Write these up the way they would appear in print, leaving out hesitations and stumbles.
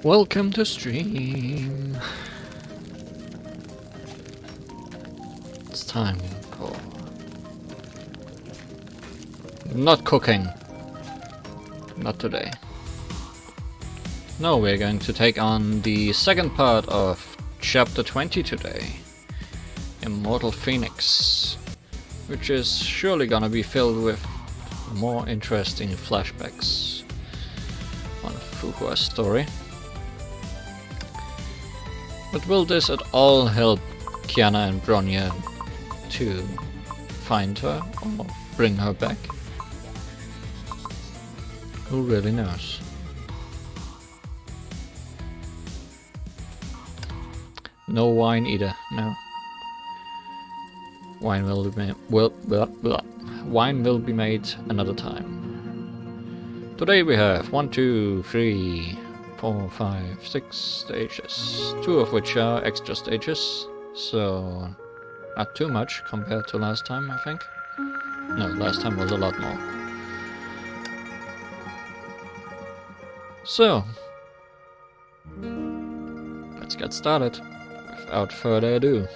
Welcome to stream. It's time for... Not cooking. Not today. No, we're going to take on the second part of chapter 20 today. Immortal Phoenix. Which is surely gonna be filled with more interesting flashbacks on Fu Hua's story. But will this at all help Kiana and Bronya to find her or bring her back? Who really knows? No wine either, no. Wine will be made another time. Today we have 1, 2, 3, 4, 5, 6 stages, 2 of which are extra stages, so not too much compared to last time, I think. No, last time was a lot more. So, let's get started, without further ado.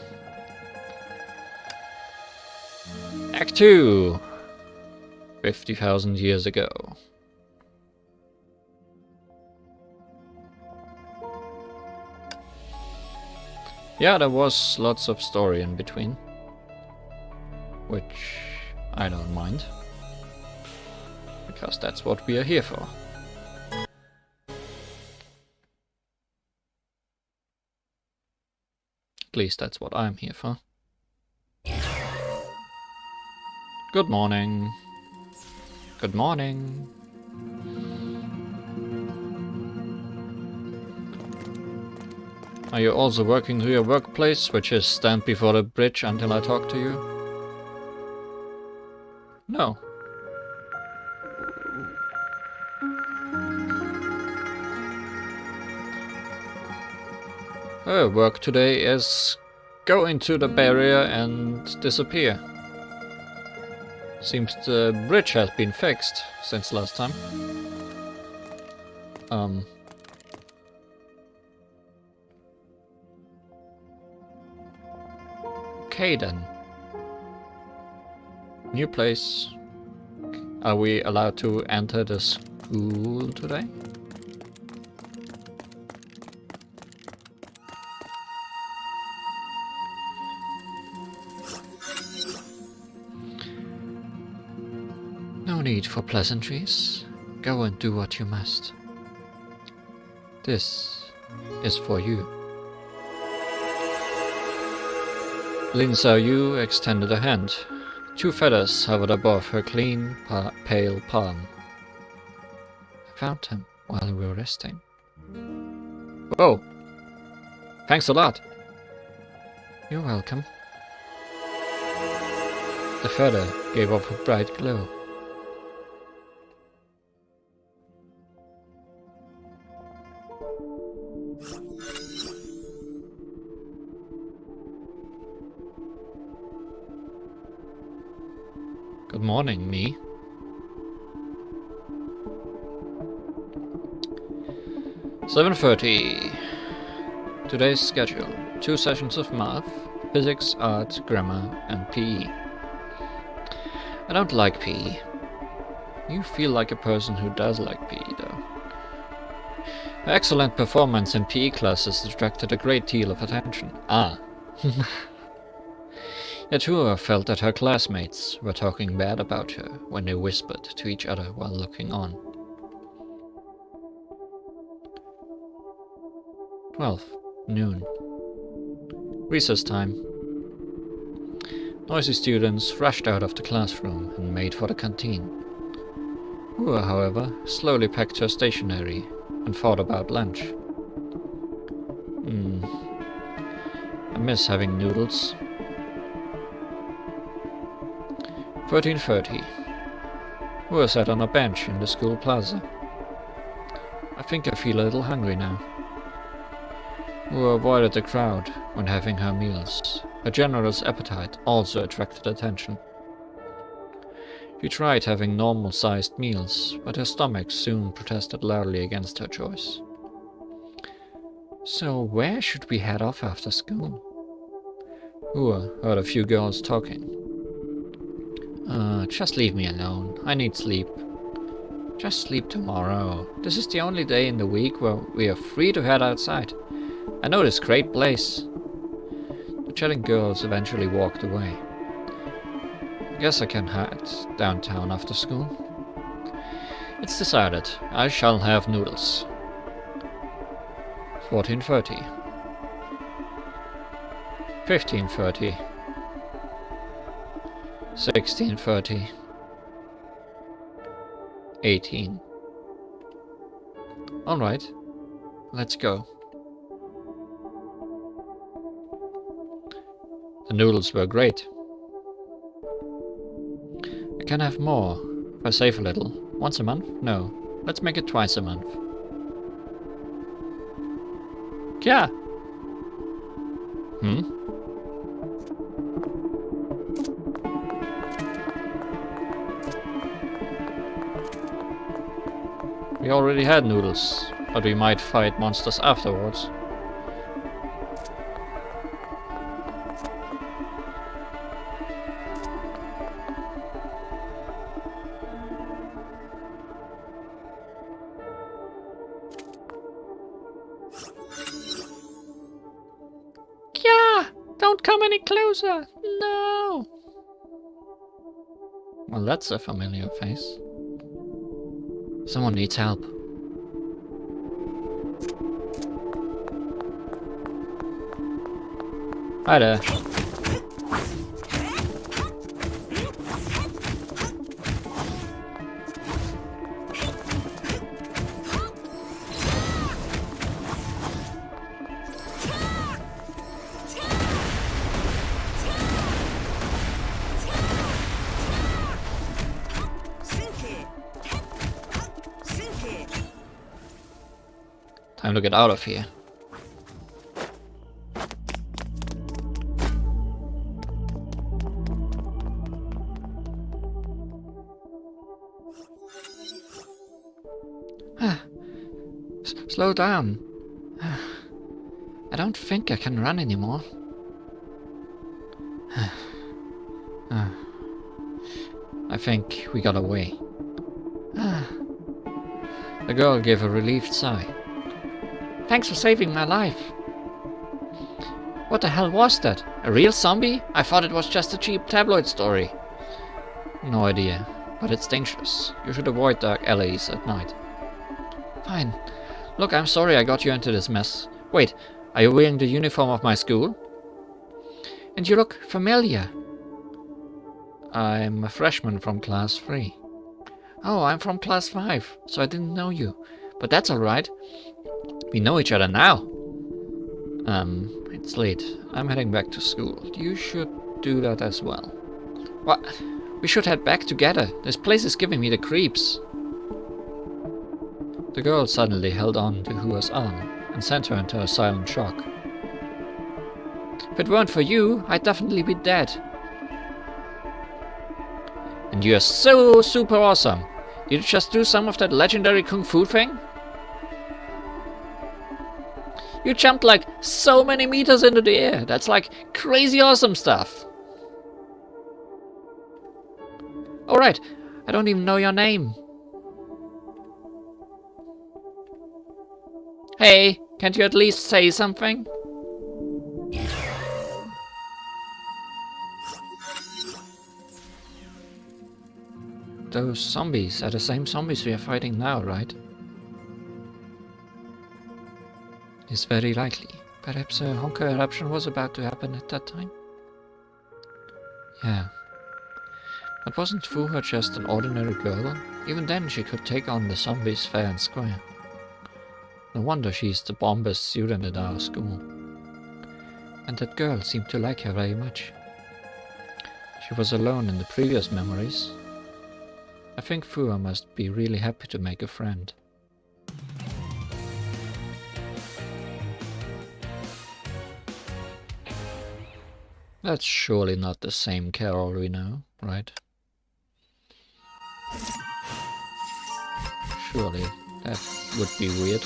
Act 2! 50,000 years ago. Yeah, there was lots of story in between, which I don't mind, because that's what we are here for. At least that's what I'm here for. Good morning. Good morning. Are you also working to your workplace, which is stand before the bridge until I talk to you? No. Her work today is go into the barrier and disappear. Seems the bridge has been fixed since last time. Okay then. New place. Are we allowed to enter the school today? No need for pleasantries. Go and do what you must. This is for you. Lin Xiaoyu extended a hand. 2 feathers hovered above her clean, pale palm. I found him while we were resting. Whoa! Thanks a lot! You're welcome. The feather gave off a bright glow. Good morning, me. (7:30). Today's schedule. 2 sessions of math, physics, art, grammar, and PE. I don't like PE. You feel like a person who does like PE, though. Her excellent performance in PE classes attracted a great deal of attention. Ah. Yet Fu Hua felt that her classmates were talking bad about her when they whispered to each other while looking on. 12 noon. Recess time. Noisy students rushed out of the classroom and made for the canteen. Fu Hua, however, slowly packed her stationery and thought about lunch. I miss having noodles. 13:30. Fu Hua sat on a bench in the school plaza. I think I feel a little hungry now. Fu Hua avoided the crowd when having her meals. Her generous appetite also attracted attention. She tried having normal-sized meals, but her stomach soon protested loudly against her choice. So where should we head off after school? Ooh, heard a few girls talking. Just leave me alone. I need sleep. Just sleep tomorrow. This is the only day in the week where we are free to head outside. I know this great place. The chatting girls eventually walked away. I guess I can head downtown after school. It's decided. I shall have noodles. 14:30. 15:30. 16:30. 18. Alright, let's go. The noodles were great. I can have more if I save a little. Once a month? No. Let's make it twice a month. Yeah. We already had noodles, but we might fight monsters afterwards. Yeah! Don't come any closer! No! Well, that's a familiar face. Someone needs help. Hi there. Time to get out of here. Slow down. I don't think I can run anymore. I think we got away. The girl gave a relieved sigh. Thanks for saving my life. What the hell was that? A real zombie? I thought it was just a cheap tabloid story. No idea, but it's dangerous. You should avoid dark alleys at night. Fine. Look, I'm sorry I got you into this mess. Wait, are you wearing the uniform of my school? And you look familiar. I'm a freshman from class 3. Oh, I'm from class 5, so I didn't know you. But that's alright. We know each other now. It's late. I'm heading back to school. You should do that as well. What? We should head back together. This place is giving me the creeps. The girl suddenly held on to Hua's arm and sent her into a silent shock. If it weren't for you, I'd definitely be dead. And you're so super awesome. Did you just do some of that legendary kung fu thing? You jumped like so many meters into the air. That's like crazy awesome stuff. Alright, I don't even know your name. Hey, can't you at least say something? Those zombies are the same zombies we are fighting now, right? It's very likely. Perhaps a Honkai eruption was about to happen at that time? Yeah. But wasn't Fu Hua just an ordinary girl? Even then she could take on the zombies fair and square. No wonder she's the bombest student at our school. And that girl seemed to like her very much. She was alone in the previous memories. I think Fu Hua must be really happy to make a friend. That's surely not the same Carol we know, right? Surely, that would be weird.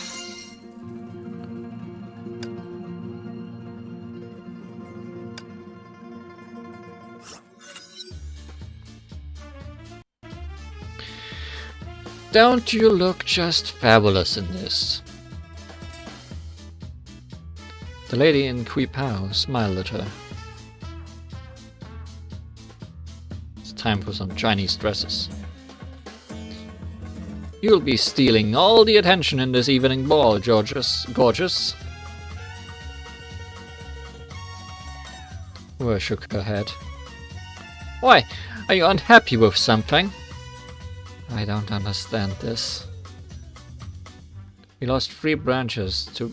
Don't you look just fabulous in this? The lady in Fu Hua smiled at her. It's time for some Chinese dresses. You'll be stealing all the attention in this evening ball, gorgeous. Hua shook her head. Why? Are you unhappy with something? I don't understand this. We lost 3 branches to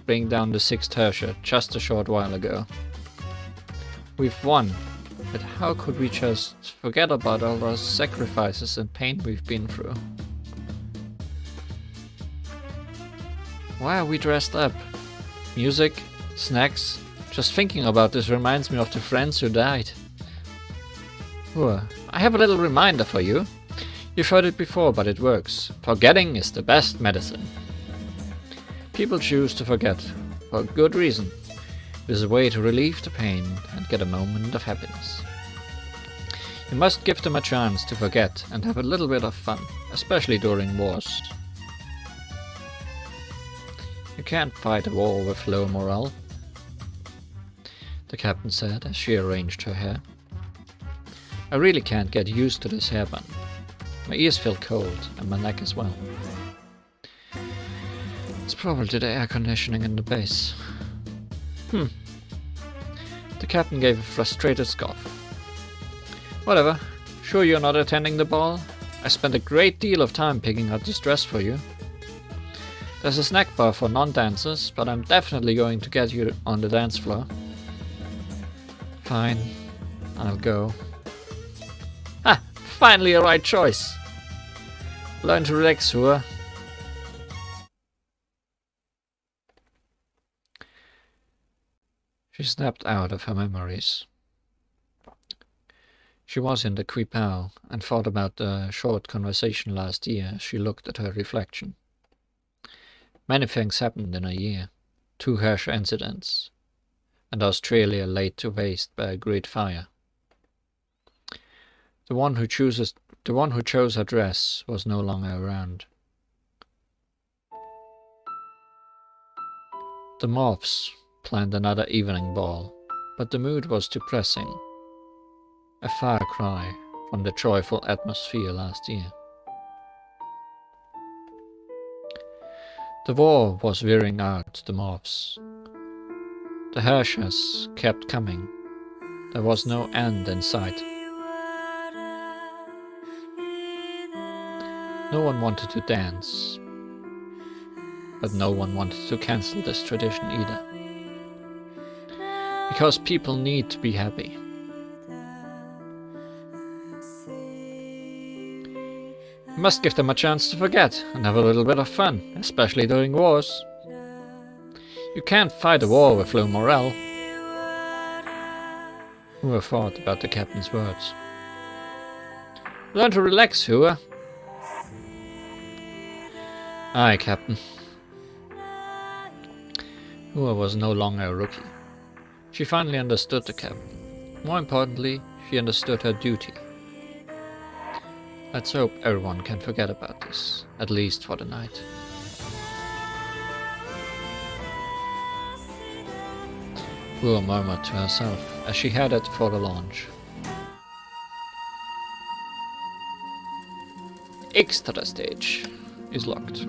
bring down the 6th Herrscher just a short while ago. We've won, but how could we just forget about all those sacrifices and pain we've been through? Why are we dressed up? Music? Snacks? Just thinking about this reminds me of the friends who died. I have a little reminder for you. You've heard it before, but it works. Forgetting is the best medicine. People choose to forget, for good reason. It is a way to relieve the pain and get a moment of happiness. You must give them a chance to forget and have a little bit of fun, especially during wars. You can't fight a war with low morale, the captain said as she arranged her hair. I really can't get used to this hairband. My ears feel cold, and my neck as well. It's probably the air conditioning in the base. The captain gave a frustrated scoff. Whatever, sure you're not attending the ball? I spent a great deal of time picking out this dress for you. There's a snack bar for non-dancers, but I'm definitely going to get you on the dance floor. Fine, I'll go. Ah, finally a right choice. Learn to relax, Hua. She snapped out of her memories. She was in the Fu Hua and thought about the short conversation last year as she looked at her reflection. Many things happened in a year. 2 Herrscher incidents, and Australia laid to waste by a great fire. The one who chose her dress was no longer around. The moths planned another evening ball, but the mood was depressing. A far cry from the joyful atmosphere last year. The war was wearing out the moths. The Herrschers kept coming. There was no end in sight. No one wanted to dance, but no one wanted to cancel this tradition either. Because people need to be happy. You must give them a chance to forget and have a little bit of fun, especially during wars. You can't fight a war with low morale. Hua thought about the captain's words. Learn to relax, Hua. Aye, Captain. Hua was no longer a rookie. She finally understood the captain. More importantly, she understood her duty. Let's hope everyone can forget about this, at least for the night. Hua murmured to herself as she headed for the launch. Extra stage is locked.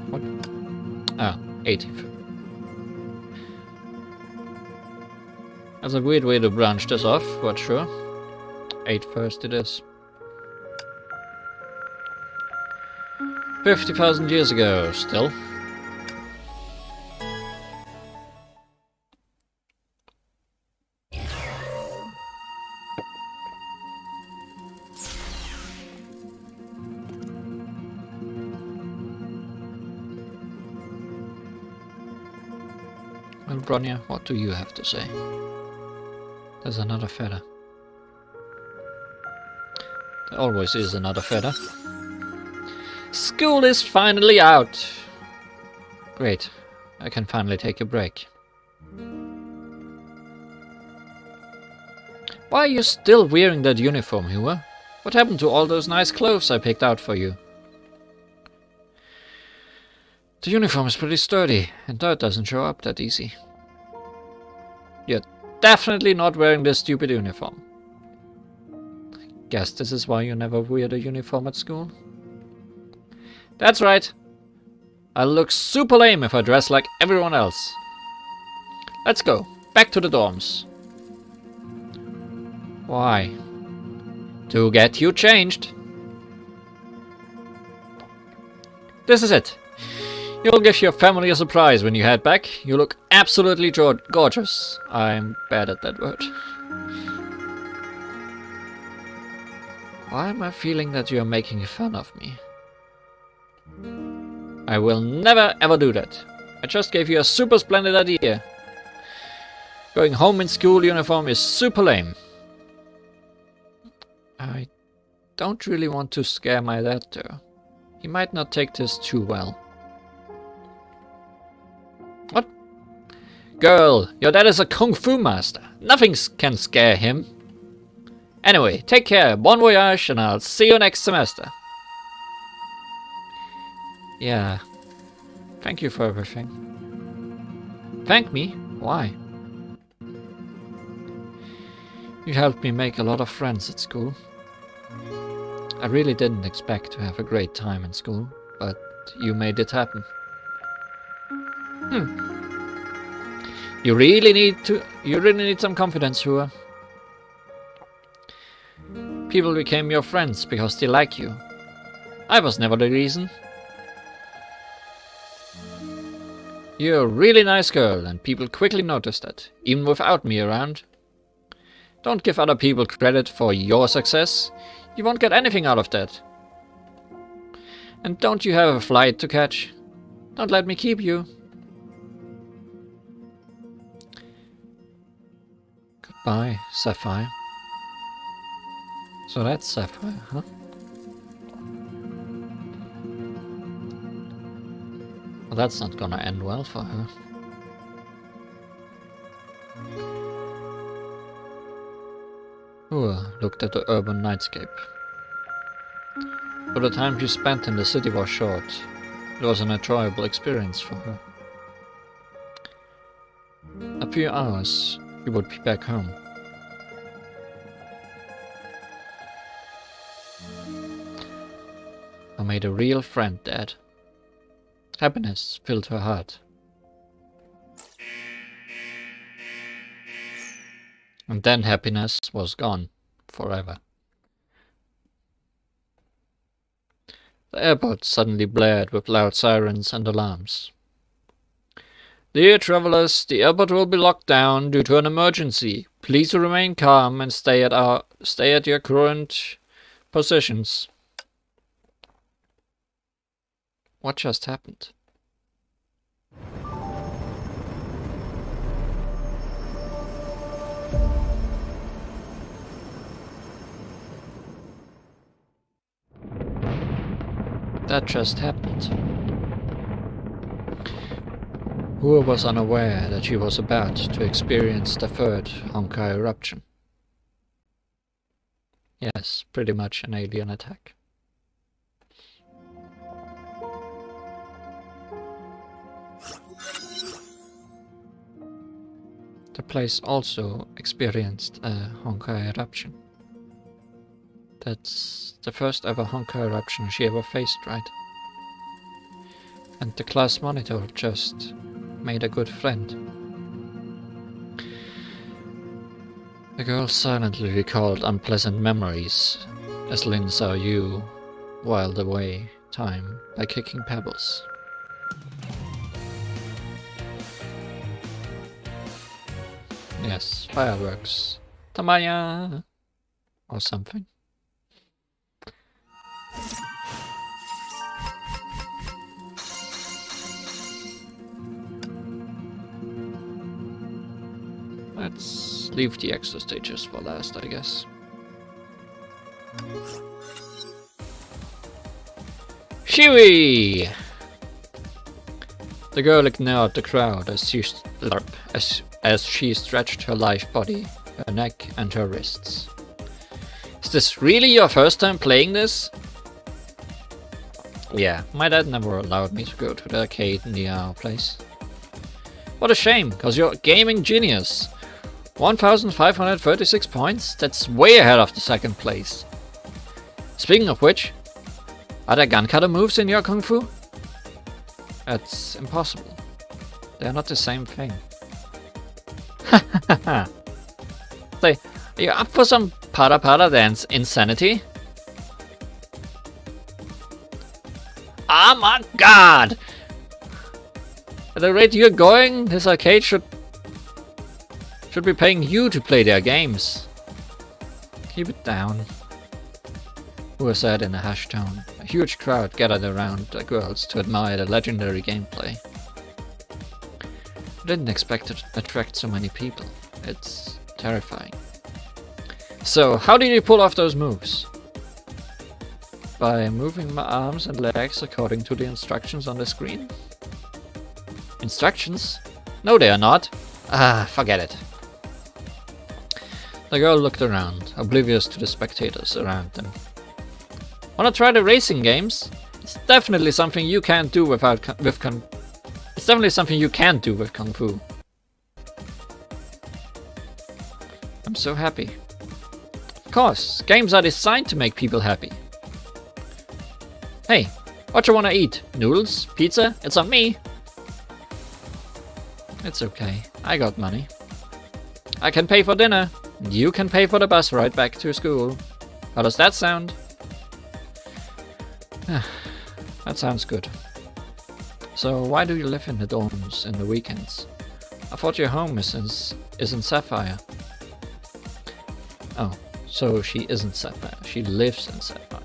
What? Ah, 80th. That's a weird way to branch this off, but sure. 8 first it is. 50,000 years ago, still. Well, Bronya, what do you have to say? There's another feather. There always is another feather. School is finally out! Great, I can finally take a break. Why are you still wearing that uniform, Hua? What happened to all those nice clothes I picked out for you? The uniform is pretty sturdy, and dirt doesn't show up that easy. You're definitely not wearing this stupid uniform. Guess this is why you never wear a uniform at school? That's right. I'll look super lame if I dress like everyone else. Let's go. Back to the dorms. Why? To get you changed. This is it. You'll give your family a surprise when you head back. You look absolutely gorgeous. I'm bad at that word. Why am I feeling that you're making fun of me? I will never ever do that. I just gave you a super splendid idea. Going home in school uniform is super lame. I don't really want to scare my dad though. He might not take this too well. What? Girl, your dad is a kung fu master. Nothing can scare him. Anyway, take care, bon voyage, and I'll see you next semester. Yeah. Thank you for everything. Thank me? Why? You helped me make a lot of friends at school. I really didn't expect to have a great time in school, but you made it happen. You really need some confidence, Hua. People became your friends because they like you. I was never the reason. You're a really nice girl, and people quickly noticed that, even without me around. Don't give other people credit for your success. You won't get anything out of that. And don't you have a flight to catch? Don't let me keep you. Goodbye, Sapphire. So that's Sapphire, huh? Well, that's not gonna end well for her. Hua looked at the urban nightscape. But the time she spent in the city was short. It was an enjoyable experience for her. A few hours, she would be back home. I made a real friend, Dad. Happiness filled her heart. And then happiness was gone forever. The airport suddenly blared with loud sirens and alarms. Dear travelers, the airport will be locked down due to an emergency. Please remain calm and stay at your current positions. What just happened? That just happened. Hua was unaware that she was about to experience the third Honkai eruption. Yes, pretty much an alien attack. The place also experienced a Honkai eruption. That's the first ever Honkai eruption she ever faced, right? And the class monitor just made a good friend. The girl silently recalled unpleasant memories as Lin saw Yu whiled away time by kicking pebbles. Yes, fireworks. Tamaya! Or something. Let's leave the extra stages for last, I guess. Shiwi! The girl ignored the crowd as she stretched her lithe body, her neck and her wrists. Is this really your first time playing this? Yeah, my dad never allowed me to go to the arcade near our place. What a shame, cause you're a gaming genius. 1,536 points? That's way ahead of the second place. Speaking of which, are there gun cutter moves in your Kung Fu? That's impossible. They are not the same thing. Say, are you up for some para para dance insanity? Oh my god! At the rate you're going, this arcade should be paying you to play their games. Keep it down. Fu Hua said in a hushed tone. A huge crowd gathered around the girls to admire the legendary gameplay. I didn't expect to attract so many people. It's terrifying. So, how did you pull off those moves? By moving my arms and legs according to the instructions on the screen. Instructions? No, they are not. Ah, forget it. The girl looked around, oblivious to the spectators around them. Wanna try the racing games? It's definitely something you can't do with Kung Fu. I'm so happy. Of course, games are designed to make people happy. Hey, what you wanna eat? Noodles? Pizza? It's on me! It's okay, I got money. I can pay for dinner, and you can pay for the bus ride back to school. How does that sound? That sounds good. So why do you live in the dorms in the weekends? I thought your home is in Sapphire. Oh, so she isn't Sapphire. She lives in Sapphire.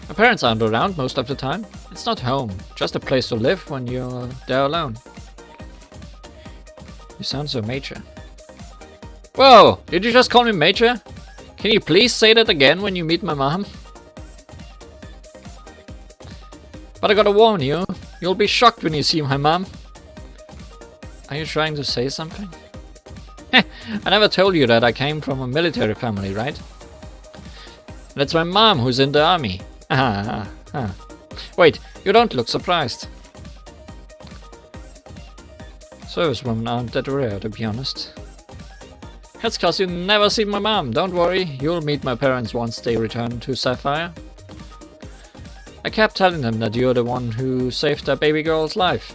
My parents aren't around most of the time. It's not home, just a place to live when you're there alone. You sound so major. Whoa! Did you just call me major? Can you please say that again when you meet my mom? But I gotta warn you, you'll be shocked when you see my mom. Are you trying to say something? I never told you that I came from a military family, right? That's my mom who's in the army. Wait, you don't look surprised. Servicewomen aren't that rare, to be honest. That's cause you never see my mom, don't worry. You'll meet my parents once they return to Sapphire. I kept telling them that you're the one who saved their baby girl's life.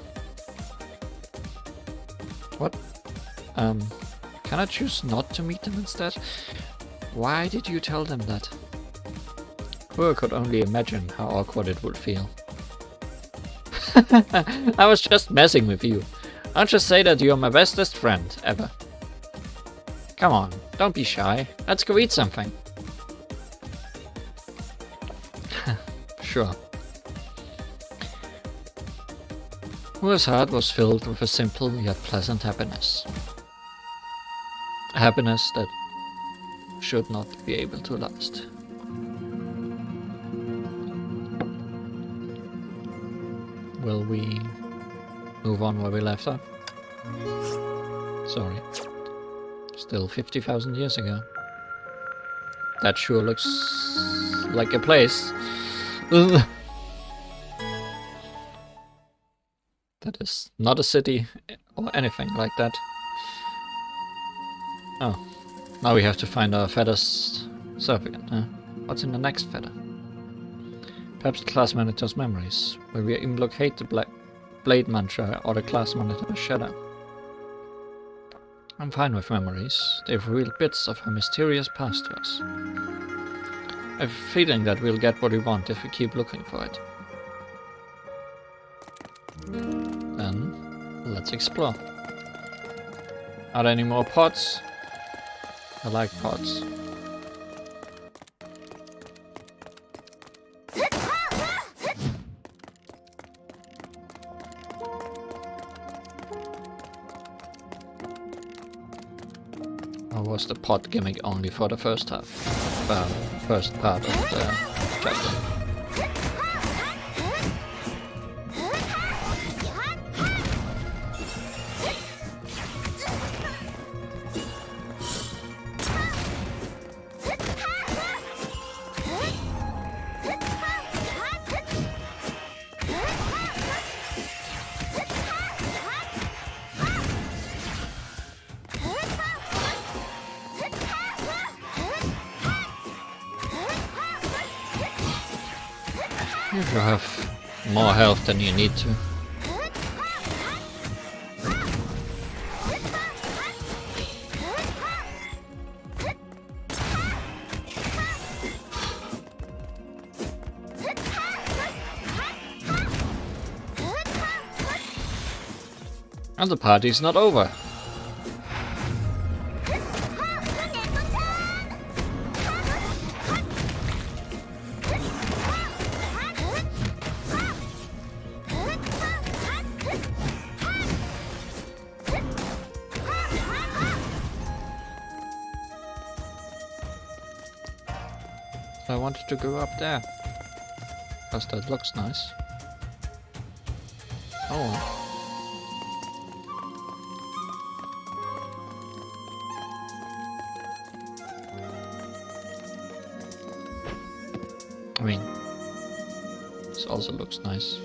What? Can I choose not to meet them instead? Why did you tell them that? Fu could only imagine how awkward it would feel. I was just messing with you. I'll just say that you're my bestest friend ever. Come on, don't be shy. Let's go eat something. Sure. Fu's heart was filled with a simple yet pleasant happiness. A happiness that should not be able to last. Will we move on where we left off? Sorry. Still 50,000 years ago. That sure looks like a place. Ugh. That is not a city or anything like that. Oh, now we have to find our feathers surf again, huh? What's in the next feather? Perhaps the class monitor's memories. Will we even locate the blade mantra or the class monitor's shadow? I'm fine with memories. They've revealed bits of her mysterious past to us. I have a feeling that we'll get what we want if we keep looking for it. Then, let's explore. Are there any more pods? I like pods. Or was the pod gimmick only for the first half? First part of the chapter. You have more health than you need to. And the party's not over. I wanted to go up there, because that looks nice. Oh. I mean, this also looks nice.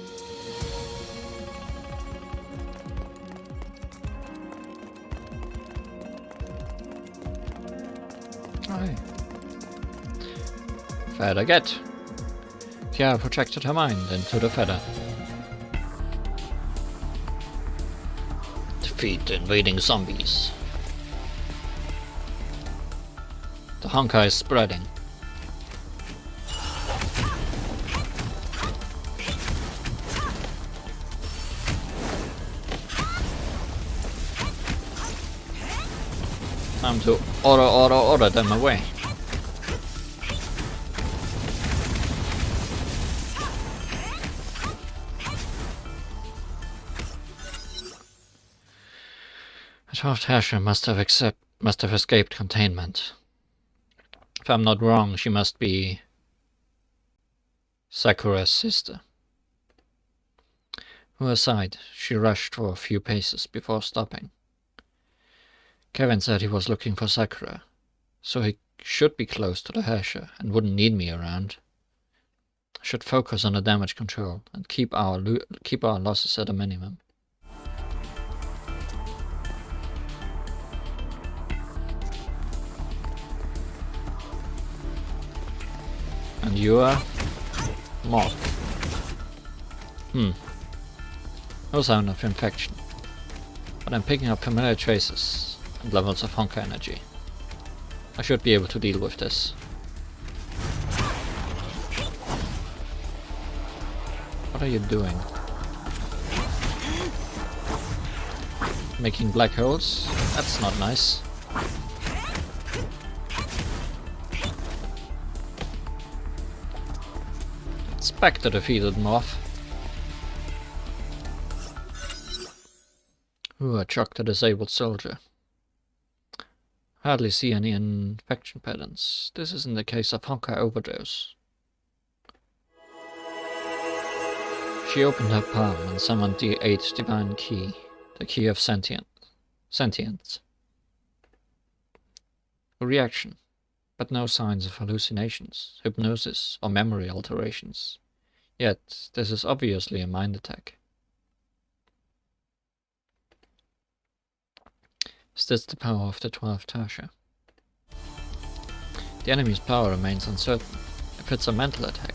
Aye. Feather get. Kiara projected her mind into the feather. Defeat the invading zombies. The Honkai is spreading. Time to order them away. Mount Taixuan must have escaped containment. If I'm not wrong, she must be Sakura's sister. Fu Hua sighed. She rushed for a few paces before stopping. Kevin said he was looking for Sakura, so he should be close to the Herrscher and wouldn't need me around. I should focus on the damage control and keep our losses at a minimum. And you are? Moth. No sign of infection, but I'm picking up familiar traces and levels of Honkai energy. I should be able to deal with this. What are you doing? Making black holes? That's not nice. It's back to defeated Moth. Ooh, I chucked a disabled soldier. Hardly see any infection patterns. This isn't the case of Honkai overdose. She opened her palm and summoned the 8th divine key, the key of sentience. A reaction, but no signs of hallucinations, hypnosis, or memory alterations. Yet, this is obviously a mind attack. Is this the power of the 12th Tasha? The enemy's power remains uncertain. If it's a mental attack,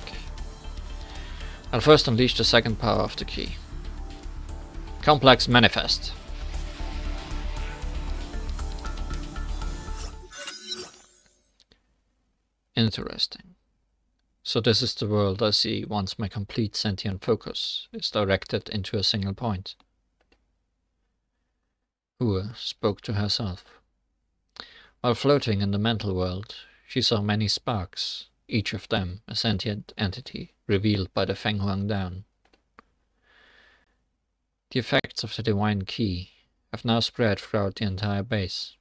I'll first unleash the second power of the key. Complex Manifest. Interesting. So this is the world I see once my complete sentient focus is directed into a single point. Fu Hua spoke to herself. While floating in the mental world, she saw many sparks, each of them a sentient entity revealed by the Feng Huang Down. The effects of the divine key have now spread throughout the entire base.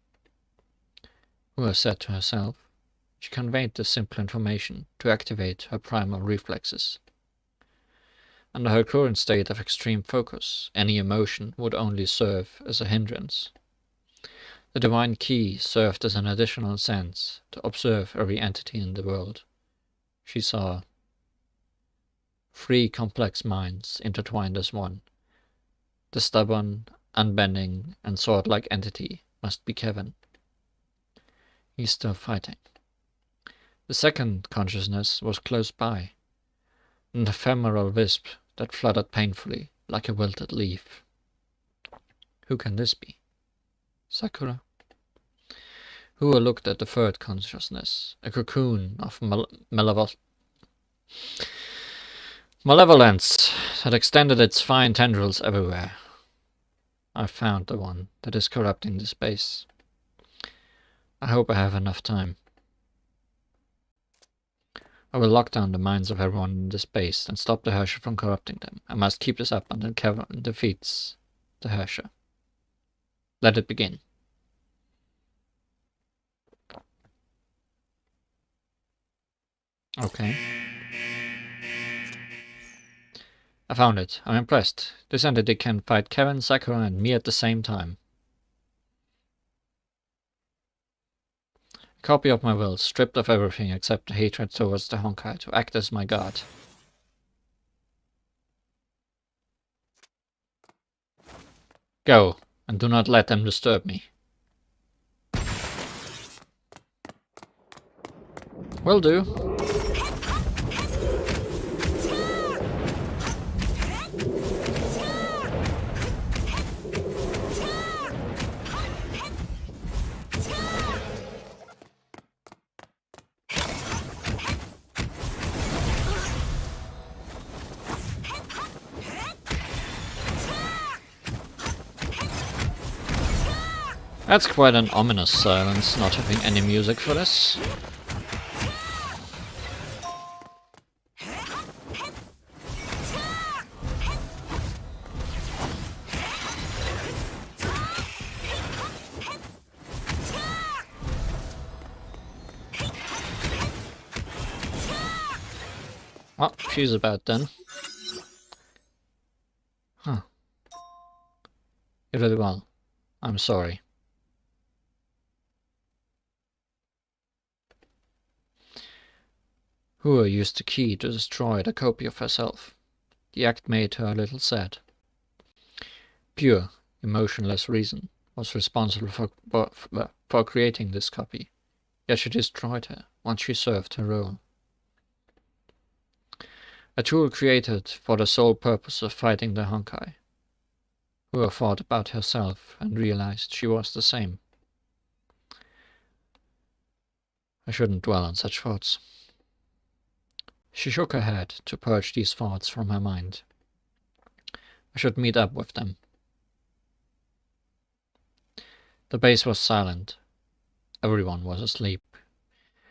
Fu Hua said to herself. She conveyed this simple information to activate her primal reflexes. Under her current state of extreme focus, any emotion would only serve as a hindrance. The divine key served as an additional sense to observe every entity in the world. She saw 3 complex minds intertwined as one. The stubborn, unbending, and sword-like entity must be Kevin. He's still fighting. The second consciousness was close by, An ephemeral wisp that fluttered painfully, like a wilted leaf. Who can this be? Sakura? Hua looked at the third consciousness, a cocoon of malevolence that extended its fine tendrils everywhere. I found the one that is corrupting the space. I hope I have enough time. I will lock down the minds of everyone in the space and stop the Herrscher from corrupting them. I must keep this up until Kevin defeats the Herrscher. Let it begin. Okay. I found it. I'm impressed. This entity can fight Kevin, Sakura, and me at the same time. A copy of my will, stripped of everything except the hatred towards the Honkai, to act as my god. Go, and do not let them disturb me. Will do. That's quite an ominous silence, not having any music for this. Well, she's about done. Huh. You did well. I'm sorry. Hua used the key to destroy the copy of herself. The act made her a little sad. Pure, emotionless reason was responsible for creating this copy, yet she destroyed her once she served her role. A tool created for the sole purpose of fighting the Honkai. Hua thought about herself and realized she was the same. I shouldn't dwell on such thoughts. She shook her head to purge these thoughts from her mind. I should meet up with them. The base was silent. Everyone was asleep.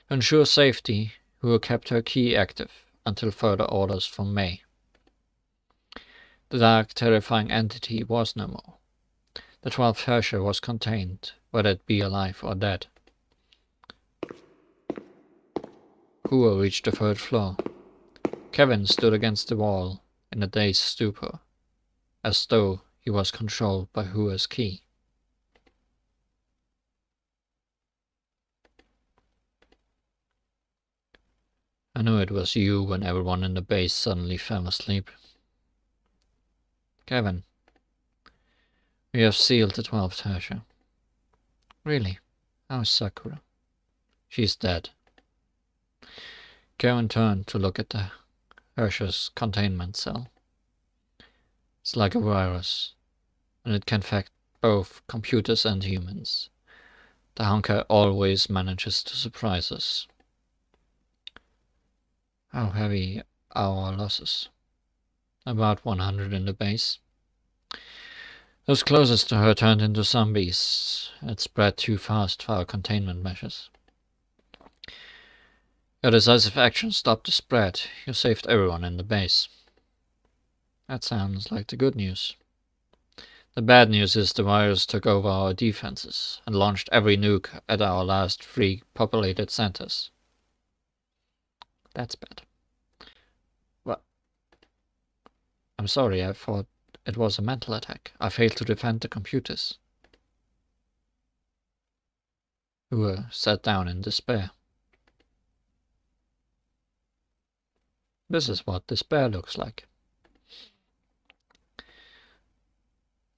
To ensure safety, Hua kept her key active until further orders from May. The dark, terrifying entity was no more. The 12th Herrscher was contained, whether it be alive or dead. Hua reached the 3rd floor. Kevin stood against the wall in a dazed stupor, as though he was controlled by Hua's key. I knew it was you when everyone in the base suddenly fell asleep. Kevin, we have sealed the 12th Herrscher. Really? How is Sakura? She's dead. Kevin turned to look at the Herrscher's containment cell. It's like a virus, and it can affect both computers and humans. The Honkai always manages to surprise us. How heavy are our losses? About 100 in the base. Those closest to her turned into zombies. It spread too fast for our containment measures. Your decisive action stopped the spread. You saved everyone in the base. That sounds like the good news. The bad news is the virus took over our defenses and launched every nuke at our last 3 populated centers. That's bad. Well, I'm sorry, I thought it was a mental attack. I failed to defend the computers. Hua sat down in despair. This is what despair looks like.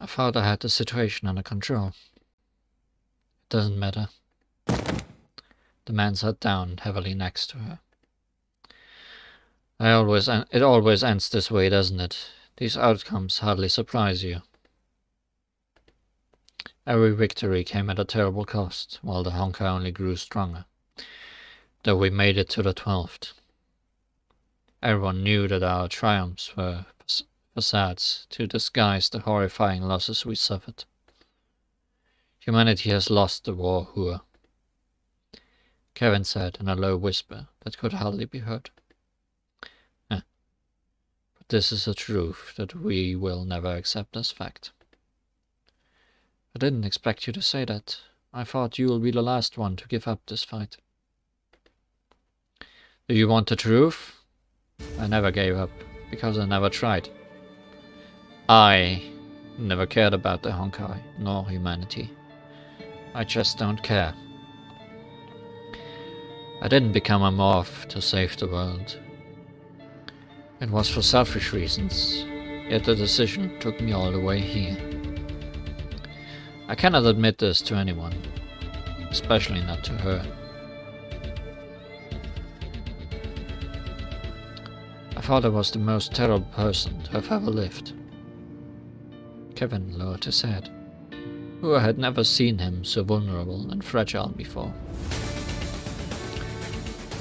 I thought I had the situation under control. It doesn't matter. The man sat down heavily next to her. It always ends this way, doesn't it? These outcomes hardly surprise you. Every victory came at a terrible cost, while the Honkai only grew stronger. Though we made it to the 12th. Everyone knew that our triumphs were facades to disguise the horrifying losses we suffered. Humanity has lost the war, Hua, Kevin said in a low whisper that could hardly be heard. But this is a truth that we will never accept as fact. I didn't expect you to say that. I thought you will be the last one to give up this fight. Do you want the truth? I never gave up, because I never tried. I never cared about the Honkai, nor humanity. I just don't care. I didn't become a morph to save the world. It was for selfish reasons, yet the decision took me all the way here. I cannot admit this to anyone, especially not to her. I thought I was the most terrible person to have ever lived. Kevin lowered his head. Hua had never seen him so vulnerable and fragile before.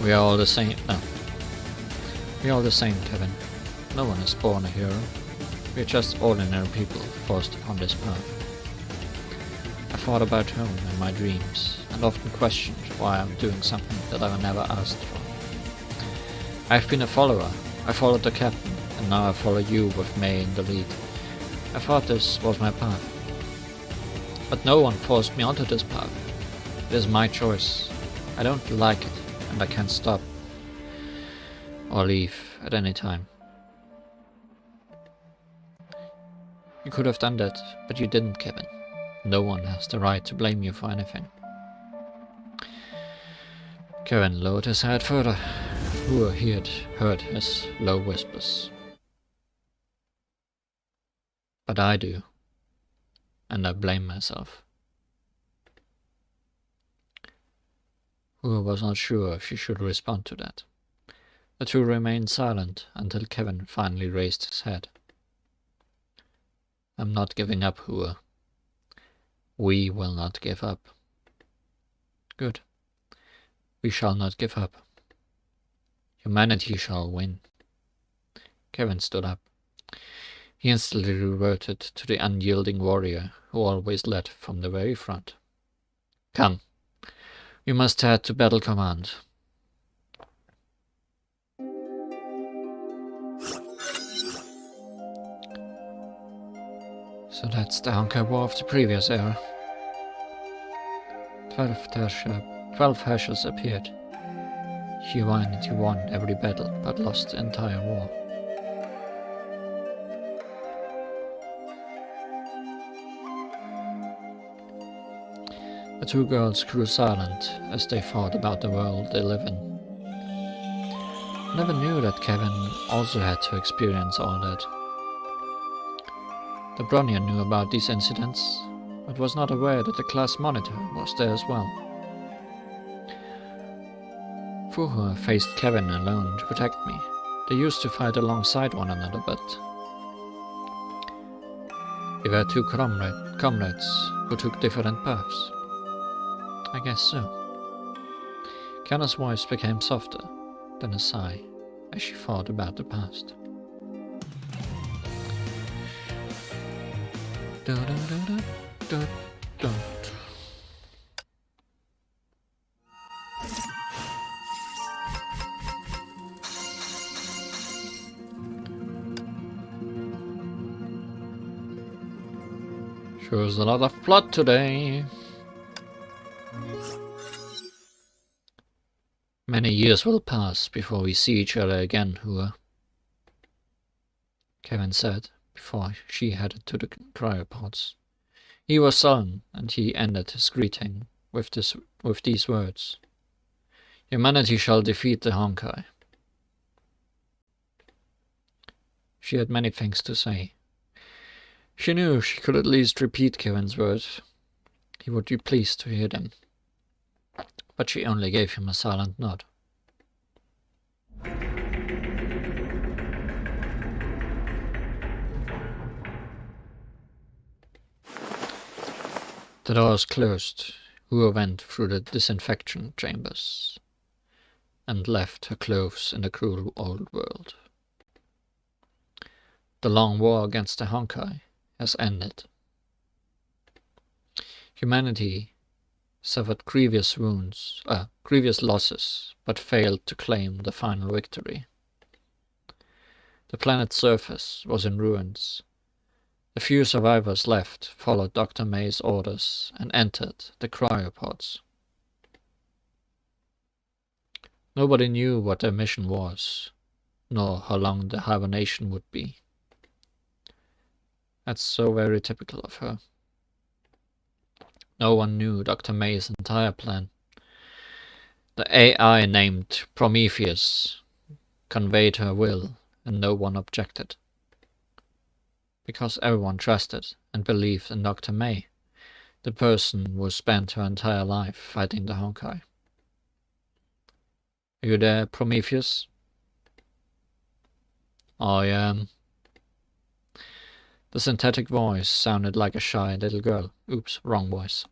We are all the same. No. We are all the same, Kevin. No one is born a hero. We are just ordinary people forced upon this path. I thought about home in my dreams, and often questioned why I'm doing something that I never asked for. I've been a follower. I followed the captain, and now I follow you with May in the lead. I thought this was my path. But no one forced me onto this path. It is my choice. I don't like it, and I can't stop or leave at any time. You could have done that, but you didn't, Kevin. No one has the right to blame you for anything. Kevin lowered his head further. Hua heard his low whispers. But I do, and I blame myself. Hua was not sure if she should respond to that. The two remained silent until Kevin finally raised his head. I'm not giving up, Hua. We will not give up. Good. We shall not give up. Humanity shall win. Kevin stood up. He instantly reverted to the unyielding warrior who always led from the very front. Come. We must head to battle command. So that's the Honkai War of the previous era. 12 Hashers appeared. Humanity won every battle, but lost the entire war. The two girls grew silent as they thought about the world they live in. I never knew that Kevin also had to experience all that. The Bronya knew about these incidents, but was not aware that the class monitor was there as well. Fu Hua faced Kevin alone to protect me. They used to fight alongside one another, but we were two comrades who took different paths. I guess so. Kiana's voice became softer, then a sigh, as she thought about the past. Sure is a lot of plot today. Many years will pass before we see each other again, Hua, Kevin said before she headed to the cryopods. He was sullen, and he ended his greeting with these words. Humanity shall defeat the Honkai. She had many things to say. She knew she could at least repeat Kevin's words. He would be pleased to hear them. But she only gave him a silent nod. The doors closed. Hua went through the disinfection chambers and left her clothes in the cruel old world. The long war against the Honkai has ended. Humanity suffered grievous losses, but failed to claim the final victory. The planet's surface was in ruins. The few survivors left followed Dr. May's orders and entered the cryopods. Nobody knew what their mission was, nor how long the hibernation would be. That's so very typical of her. No one knew Dr. May's entire plan. The AI named Prometheus conveyed her will, and no one objected. Because everyone trusted and believed in Dr. May, the person who spent her entire life fighting the Honkai. Are you there, Prometheus? I am. The synthetic voice sounded like a shy little girl. Oops, wrong voice.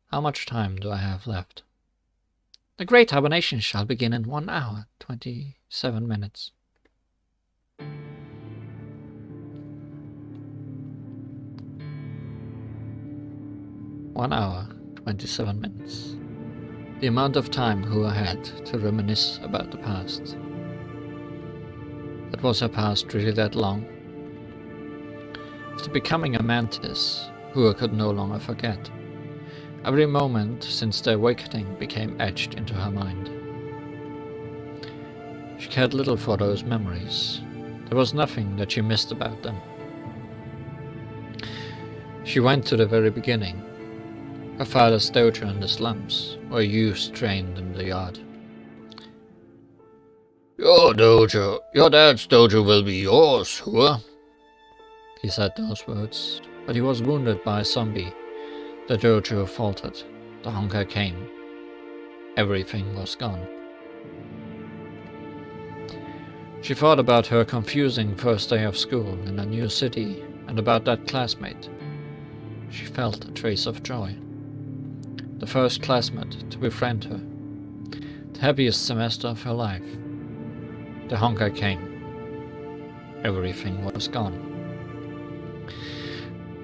How much time do I have left? The Great Hibernation shall begin in 1 hour, 27 minutes. One hour, 27 minutes. The amount of time Hua had to reminisce about the past. But was her past really that long? After becoming a mantis, Hua could no longer forget. Every moment since the awakening became etched into her mind. She cared little for those memories. There was nothing that she missed about them. She went to the very beginning. Her father's dojo in the slums, where youths trained in the yard. Your dad's dojo will be yours, Hua. He said those words, but he was wounded by a zombie. The dojo faltered. The Honkai came. Everything was gone. She thought about her confusing first day of school in a new city and about that classmate. She felt a trace of joy. The first classmate to befriend her. The happiest semester of her life. The Honkai came. Everything was gone.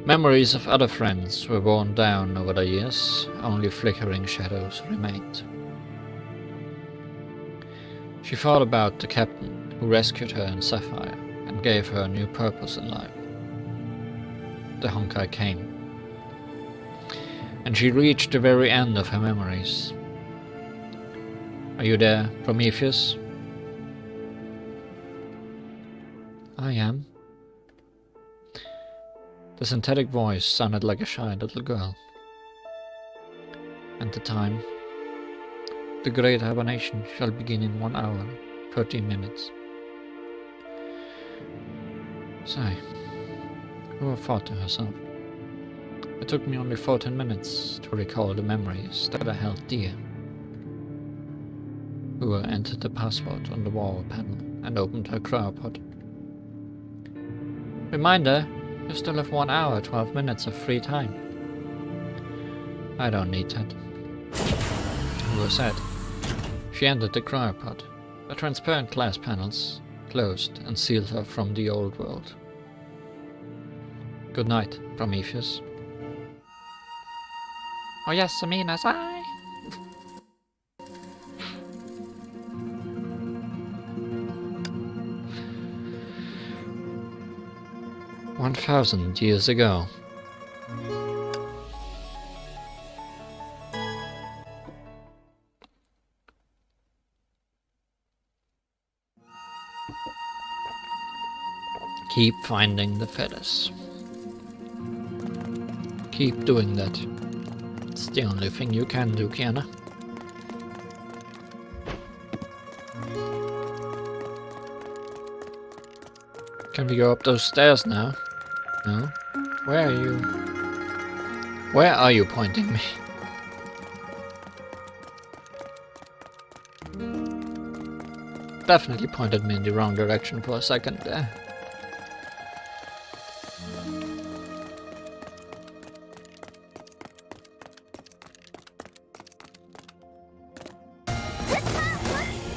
Memories of other friends were worn down over the years, only flickering shadows remained. She thought about the captain who rescued her in Sapphire and gave her a new purpose in life. The Honkai came. And she reached the very end of her memories. Are you there, Prometheus? I am. The synthetic voice sounded like a shy little girl. And the time? The Great Hibernation shall begin in 1 hour, 30 minutes. Sigh. Hua thought to herself. It took me only 14 minutes to recall the memories that I held dear. Hua entered the password on the wall panel and opened her cryopod. Reminder, you still have 1 hour, 12 minutes of free time. I don't need that. Hua said. She entered the cryopod. The transparent glass panels closed and sealed her from the old world. Good night, Prometheus. Oh yes, Samina-sai! 1,000 years ago. Keep finding the feathers. Keep doing that. It's the only thing you can do, Kiana. Can we go up those stairs now? No? Where are you? Where are you pointing me? definitely pointed me in the wrong direction for a second there.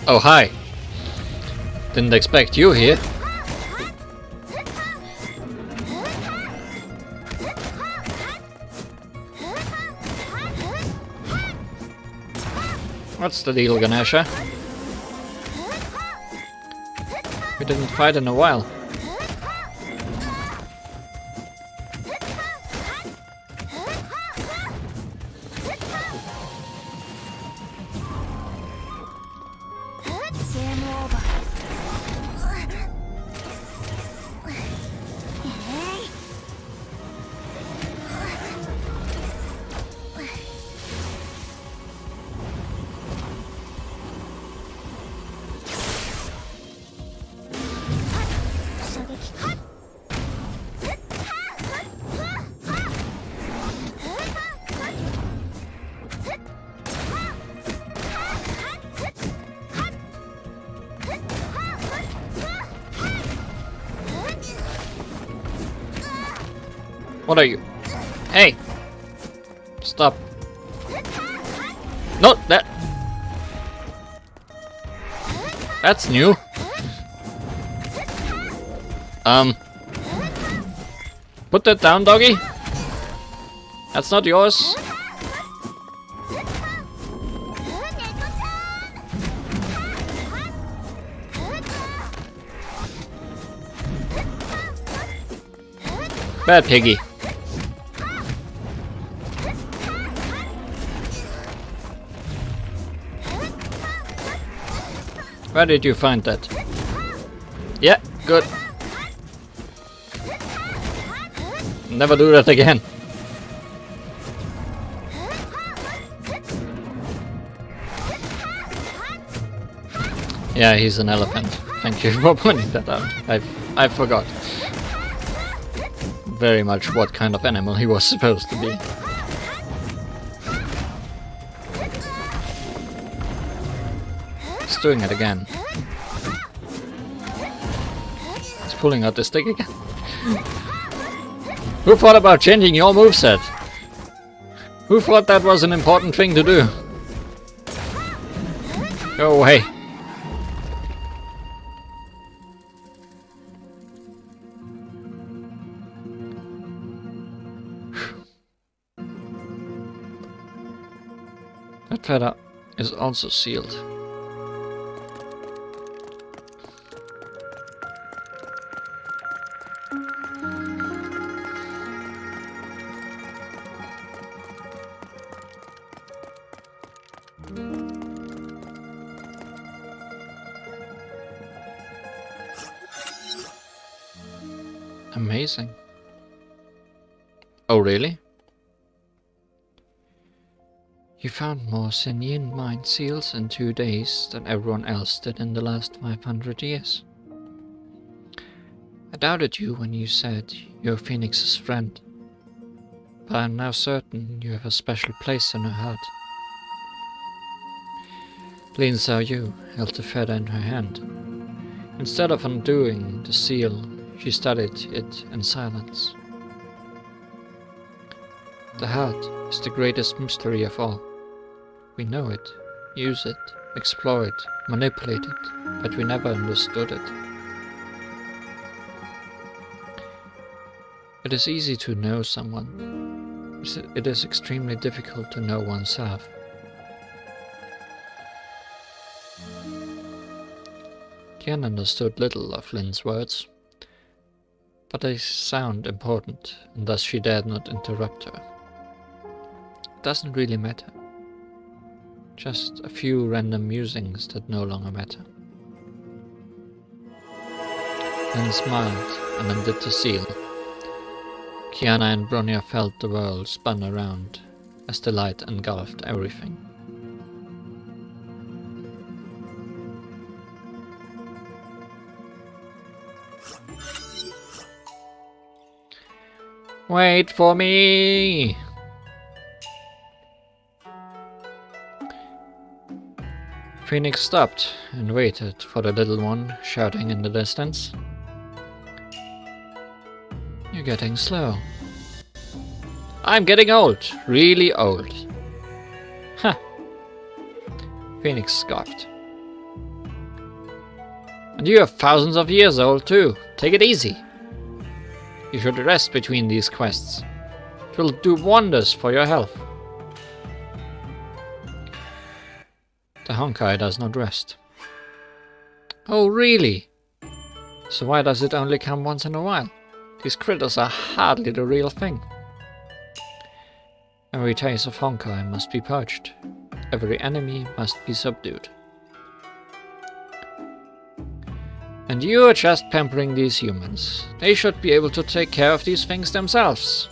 Oh, hi. Didn't expect you here. What's the deal, Ganesha? We didn't fight in a while. What are you? Hey! Stop. No, that's new. Put that down, doggy. That's not yours. Bad piggy. Where did you find that? Yeah, good. Never do that again. Yeah, he's an elephant. Thank you for pointing that out. I forgot very much what kind of animal he was supposed to be. He's doing it again. He's pulling out the stick again. Who thought about changing your moveset? Who thought that was an important thing to do? Go away. That feather is also sealed. Amazing. Oh, really? You found more Senyin mind seals in 2 days than everyone else did in the last 500 years. I doubted you when you said you're Phoenix's friend, but I'm now certain you have a special place in her heart. Lin Xiao Yu held the feather in her hand. Instead of undoing the seal, she studied it in silence. The heart is the greatest mystery of all. We know it, use it, explore it, manipulate it, but we never understood it. It is easy to know someone. It is extremely difficult to know oneself. Kiana understood little of Lin's words, but they sound important, and thus she dared not interrupt her. It doesn't really matter. Just a few random musings that no longer matter. Lin smiled and undid the seal. Kiana and Bronya felt the world spun around as the light engulfed everything. Wait for me! Phoenix stopped and waited for the little one shouting in the distance. You're getting slow. I'm getting old, really old. Huh. Phoenix scoffed. And you are thousands of years old too. Take it easy. You should rest between these quests. It will do wonders for your health. The Honkai does not rest. Oh really? So why does it only come once in a while? These critters are hardly the real thing. Every taste of Honkai must be purged. Every enemy must be subdued. And you are just pampering these humans. They should be able to take care of these things themselves.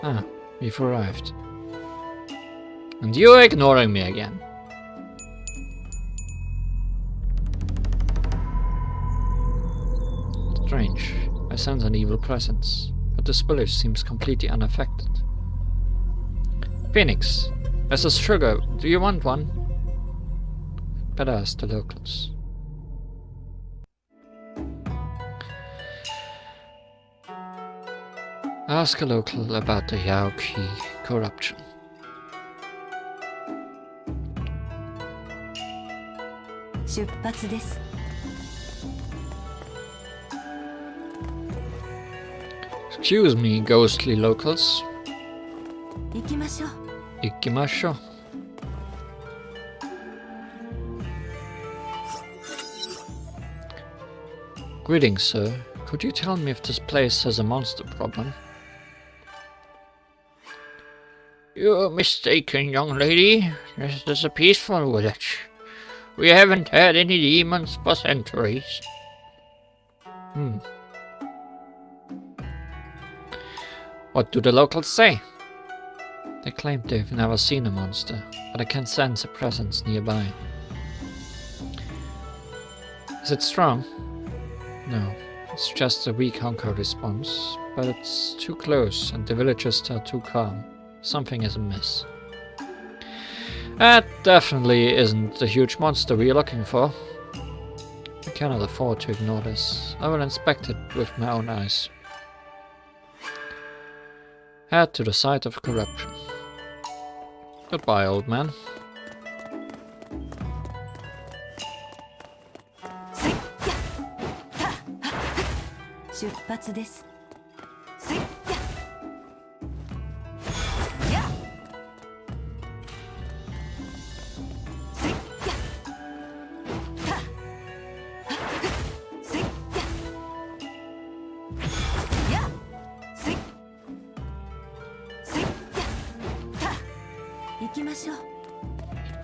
Ah, we've arrived. And you're ignoring me again. Strange. I sense an evil presence, but this village seems completely unaffected. Phoenix, there's a sugar. Do you want one? Better ask the locals. Ask a local about the Yaoqi corruption. Excuse me, ghostly locals. Ikimashou. Greetings, sir. Could you tell me if this place has a monster problem? You're mistaken, young lady. This is a peaceful village. We haven't had any demons for centuries. What do the locals say? They claim they've never seen a monster, but I can sense a presence nearby. Is it strong? No, it's just a weak Honkai response, but it's too close and the villagers are too calm. Something is amiss. That definitely isn't the huge monster we're looking for. I cannot afford to ignore this. I will inspect it with my own eyes. Head to the site of corruption. Goodbye, old man.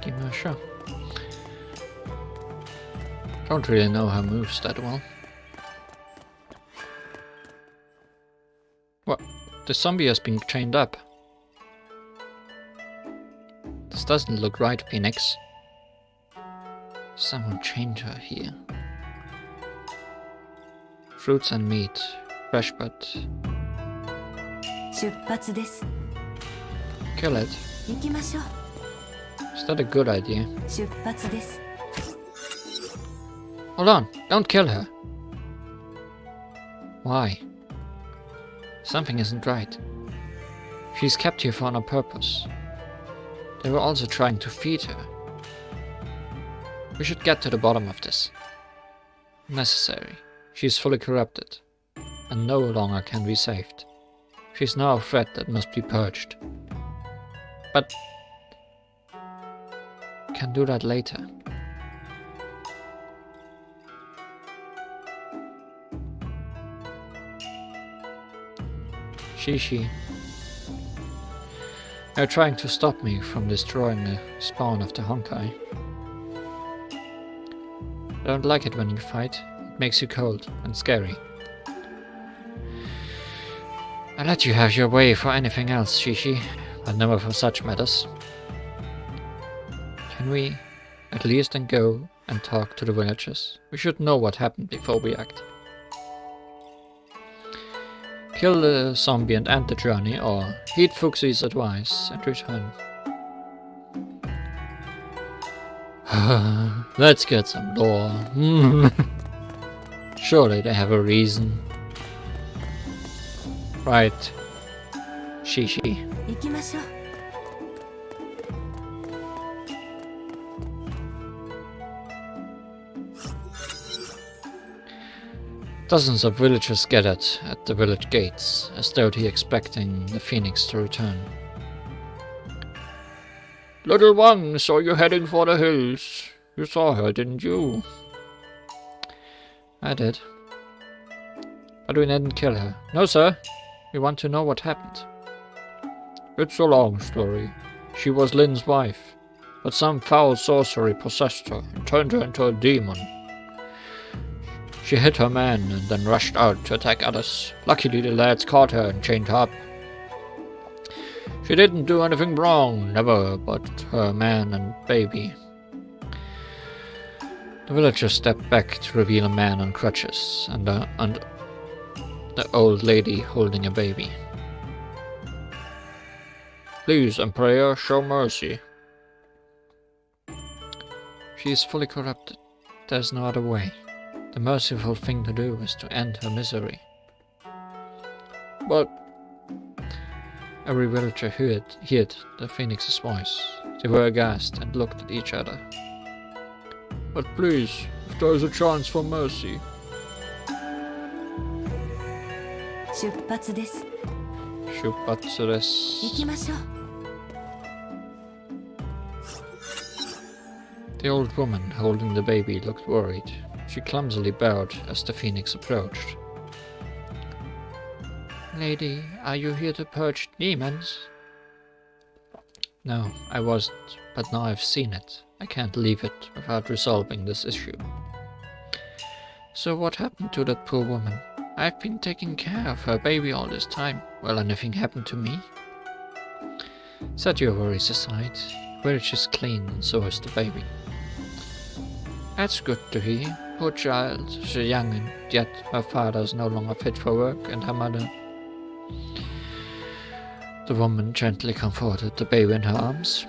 Ikimashou. Don't really know her moves that well. What? The zombie has been chained up. This doesn't look right, Phoenix. Someone chained her here. Fruits and meat. Fresh but... Kill it. Is that a good idea? Hold on, don't kill her. Why? Something isn't right. She's kept here for no purpose. They were also trying to feed her. We should get to the bottom of this. Necessary. She's fully corrupted, and no longer can be saved. She's now a threat that must be purged. But... can do that later. Shishi. They're trying to stop me from destroying the spawn of the Honkai. I don't like it when you fight. It makes you cold and scary. I let you have your way for anything else, Shishi, but never for such matters. Can we at least then go and talk to the villagers? We should know what happened before we act. Kill the zombie and end the journey, or heed Fuxi's advice and return. Let's get some lore. Surely they have a reason. Right. Shishi. Dozens of villagers gathered at the village gates, as though they expecting the phoenix to return. Little one, saw you heading for the hills. You saw her, didn't you? I did. But we didn't kill her. No, sir. We want to know what happened. It's a long story. She was Lin's wife, but some foul sorcery possessed her and turned her into a demon. She hit her man and then rushed out to attack others. Luckily the lads caught her and chained her up. She didn't do anything wrong, never, but her man and baby. The villagers stepped back to reveal a man on crutches and the old lady holding a baby. Please, Emperor, show mercy. She is fully corrupted. There's no other way. The merciful thing to do is to end her misery. But every villager heard the phoenix's voice. They were aghast and looked at each other. But please, if there is a chance for mercy. 出発です。出発です。行きましょう。 The old woman holding the baby looked worried. She clumsily bowed as the phoenix approached. Lady, are you here to purge demons? No, I wasn't, but now I've seen it. I can't leave it without resolving this issue. So what happened to that poor woman? I've been taking care of her baby all this time. Will anything happen to me? Set your worries aside. Village is clean and so is the baby. That's good to hear. Poor child, she's young and yet her father is no longer fit for work and her mother. The woman gently comforted the baby in her arms.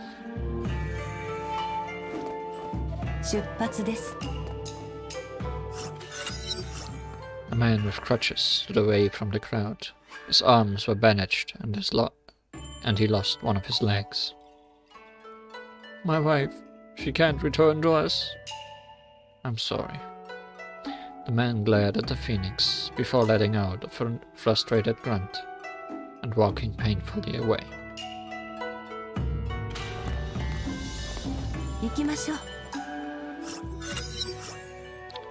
出発です。 A man with crutches stood away from the crowd. His arms were bandaged and he lost one of his legs. My wife, she can't return to us. I'm sorry. The man glared at the phoenix before letting out a frustrated grunt and walking painfully away. 行きましょう。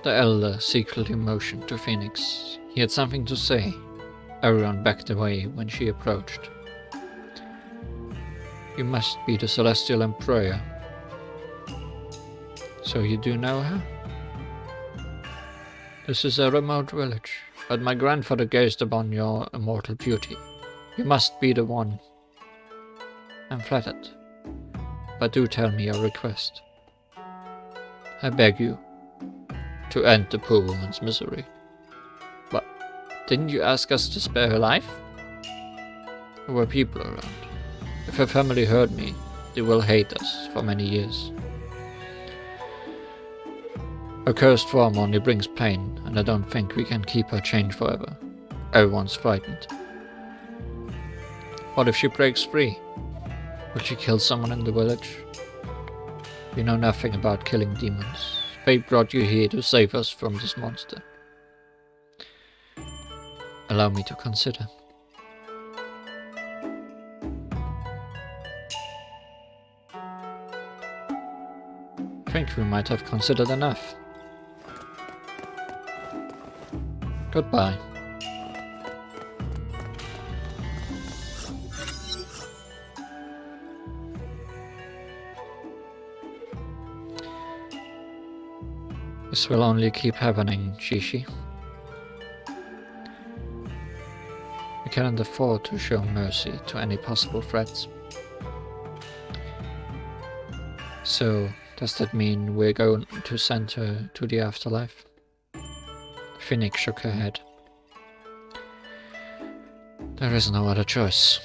The elder secretly motioned to Phoenix. He had something to say. Everyone backed away when she approached. You must be the Celestial Emperor. So you do know her? This is a remote village, but my grandfather gazed upon your immortal beauty. You must be the one. I'm flattered, but do tell me your request. I beg you, to end the poor woman's misery. But didn't you ask us to spare her life? There were people around. If her family heard me, they will hate us for many years. Her cursed form only brings pain, and I don't think we can keep her chained forever. Everyone's frightened. What if she breaks free? Will she kill someone in the village? We know nothing about killing demons. Fate brought you here to save us from this monster. Allow me to consider. I think we might have considered enough. Goodbye. This will only keep happening, Shishi. We cannot afford to show mercy to any possible threats. So, does that mean we're going to send her to the afterlife? Phoenix shook her head. There is no other choice.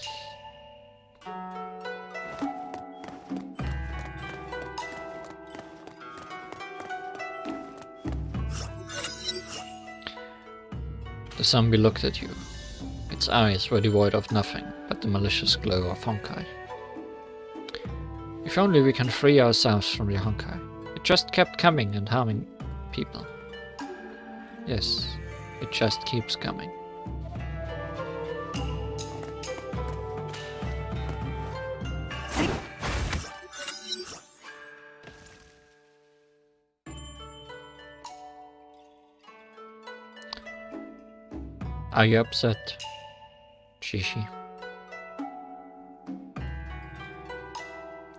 zombie looked at you. Its eyes were devoid of nothing but the malicious glow of Honkai. If only we can free ourselves from the Honkai. It just kept coming and harming people. Yes, it just keeps coming. Are you upset, Shishi?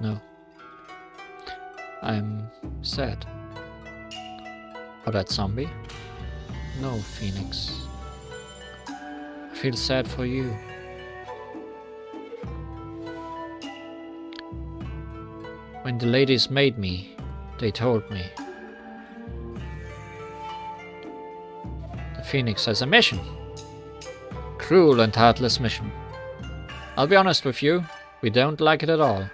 No. I'm sad. For that zombie? No, Phoenix. I feel sad for you. When the ladies made me, they told me. The Phoenix has a mission. Cruel and heartless mission. I'll be honest with you, we don't like it at all.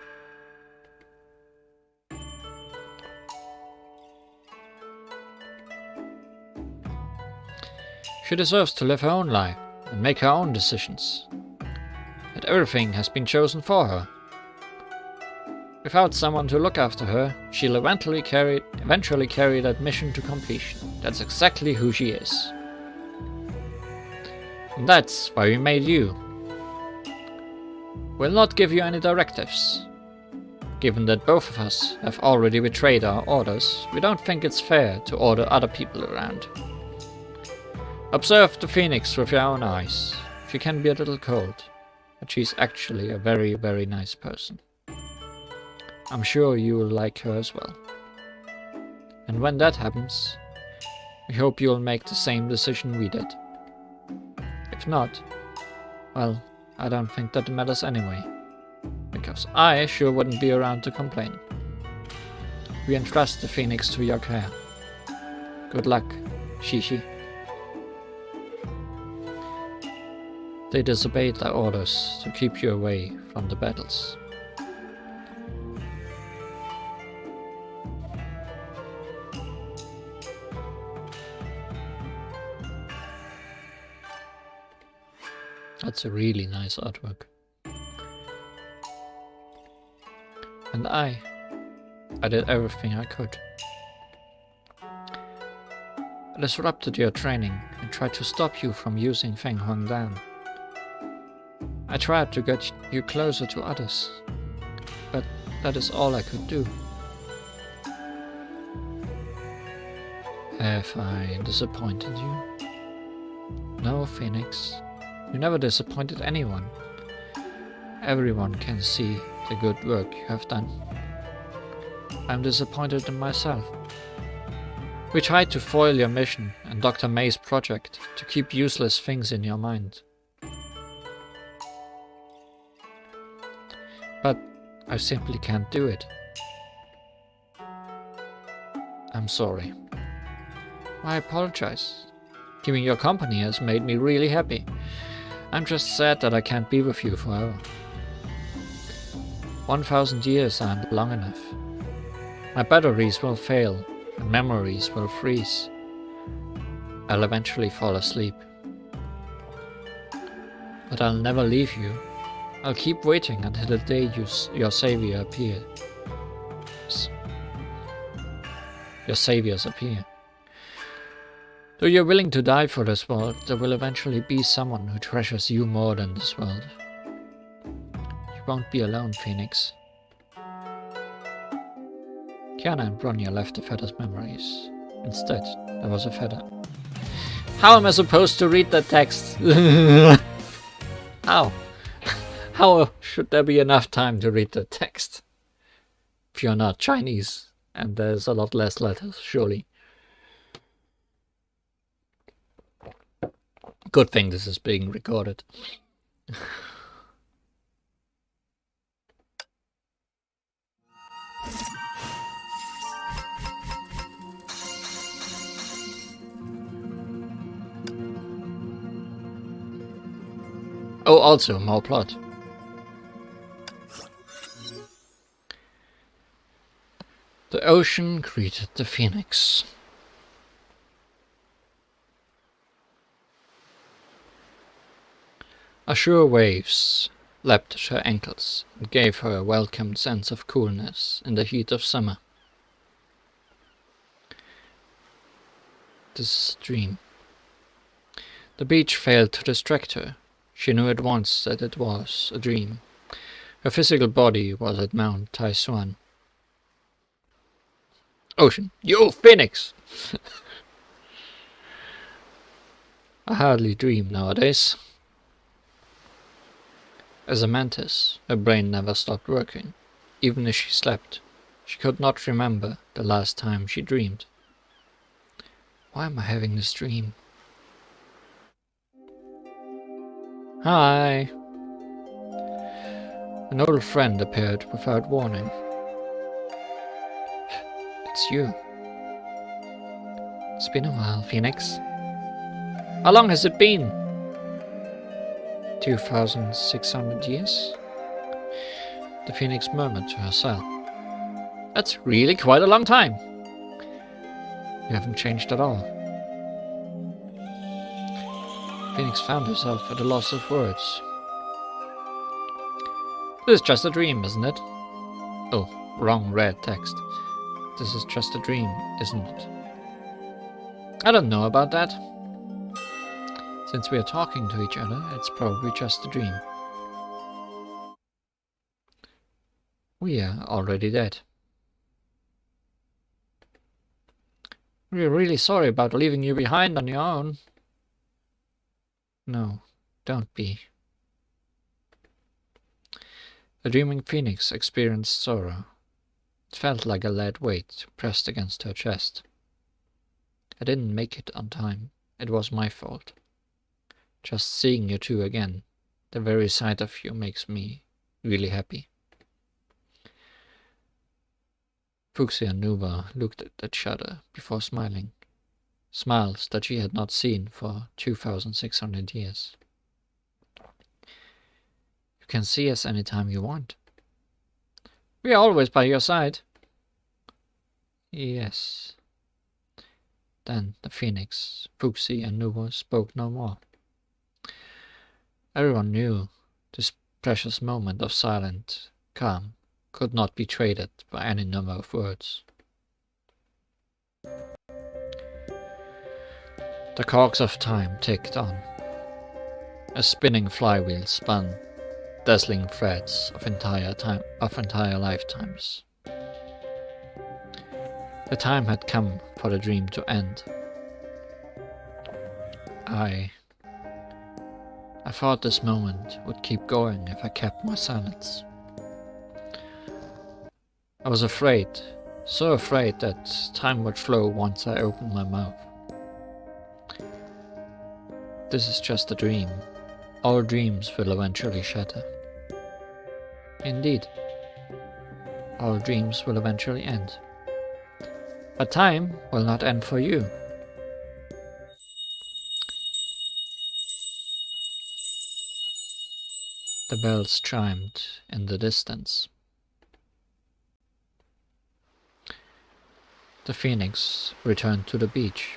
She deserves to live her own life and make her own decisions. But everything has been chosen for her. Without someone to look after her, she'll eventually carry that mission to completion. That's exactly who she is. And that's why we made you. We'll not give you any directives. Given that both of us have already betrayed our orders, we don't think it's fair to order other people around. Observe the Phoenix with your own eyes. She can be a little cold, but she's actually a very, very nice person. I'm sure you will like her as well. And when that happens, we hope you'll make the same decision we did. If not, well, I don't think that matters anyway, because I sure wouldn't be around to complain. We entrust the Phoenix to your care. Good luck, Shishi. They disobeyed their orders to keep you away from the battles. That's a really nice artwork. And I did everything I could. I disrupted your training and tried to stop you from using Feng Huang Dan. I tried to get you closer to others, but that is all I could do. Have I disappointed you? No, Phoenix. You never disappointed anyone. Everyone can see the good work you have done. I'm disappointed in myself. We tried to foil your mission and Dr. May's project to keep useless things in your mind. But I simply can't do it. I'm sorry. I apologize. Giving your company has made me really happy. I'm just sad that I can't be with you forever. 1,000 years aren't long enough. My batteries will fail and memories will freeze. I'll eventually fall asleep. But I'll never leave you. I'll keep waiting until the day your savior appears. Your saviors appear. Though you're willing to die for this world, there will eventually be someone who treasures you more than this world. You won't be alone, Phoenix. Kiana and Bronya left the feather's memories. Instead, there was a feather. How am I supposed to read that text? How? How should there be enough time to read the text? If you're not Chinese, and there's a lot less letters, surely. Good thing this is being recorded. Oh, also, more plot. The ocean greeted the Phoenix. Azure waves lapped at her ankles and gave her a welcome sense of coolness in the heat of summer. This is a dream. The beach failed to distract her. She knew at once that it was a dream. Her physical body was at Mount Taixuan. Ocean. Yo, Phoenix! I hardly dream nowadays. As a mantis, her brain never stopped working. Even as she slept, she could not remember the last time she dreamed. Why am I having this dream? Hi! An old friend appeared without warning. It's you. It's been a while, Phoenix. How long has it been? 2,600 years? The Phoenix murmured to herself. That's really quite a long time. You haven't changed at all. Phoenix found herself at a loss of words. This is just a dream, isn't it? Oh, wrong red text. This is just a dream, isn't it? I don't know about that. Since we are talking to each other, it's probably just a dream. We are already dead. We're really sorry about leaving you behind on your own. No, don't be. The dreaming Phoenix experienced sorrow. It felt like a lead weight pressed against her chest. I didn't make it on time. It was my fault. Just seeing you two again, the very sight of you makes me really happy. Fuxi and Nuba looked at each other before smiling. Smiles that she had not seen for 2,600 years. You can see us anytime you want. We are always by your side. Yes. Then the Phoenix, Fuxi and Nuba spoke no more. Everyone knew this precious moment of silent calm could not be traded by any number of words. The cogs of time ticked on. A spinning flywheel spun, dazzling threads of entire lifetimes. The time had come for the dream to end. I thought this moment would keep going if I kept my silence. I was afraid, so afraid that time would flow once I opened my mouth. This is just a dream. All dreams will eventually shatter. Indeed, all dreams will eventually end. But time will not end for you. The bells chimed in the distance. The Phoenix returned to the beach.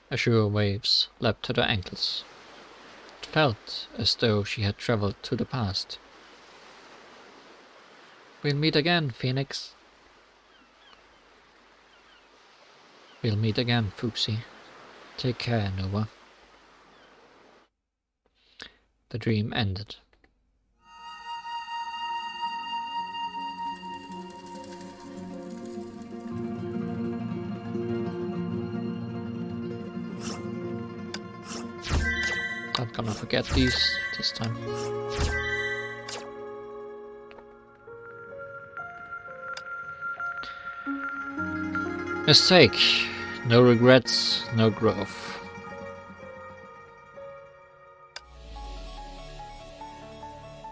Azure waves lapped at her ankles. It felt as though she had traveled to the past. We'll meet again, Phoenix. We'll meet again, Fuxi. Take care, Nova. The dream ended. Not gonna forget these this time. Mistake. No regrets, no growth.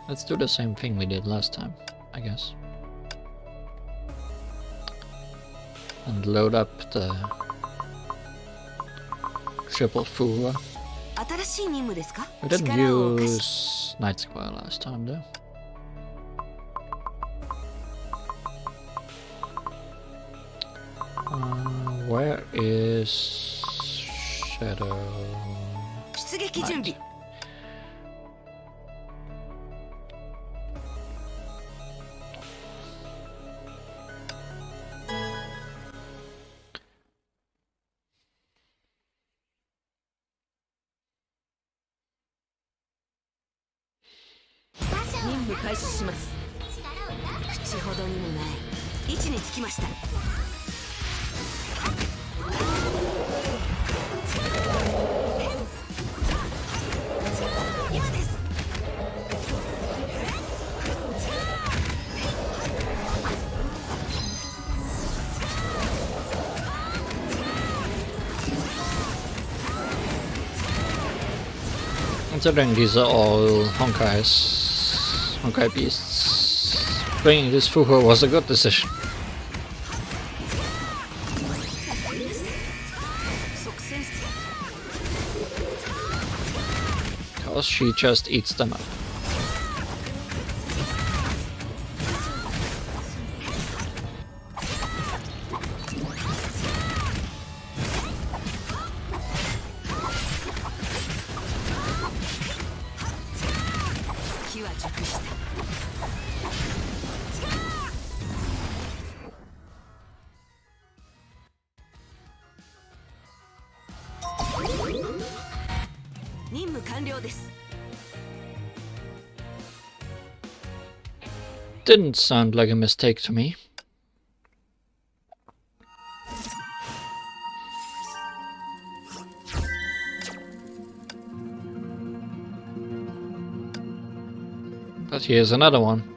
Let's do the same thing we did last time, I guess. And load up the triple Fu Hua. We didn't use Night Square last time though. Where is Shadow? Right. Considering these are all Honkai beasts, bringing this Fu Hua was a good decision. Because she just eats them up. Didn't sound like a mistake to me. But here's another one.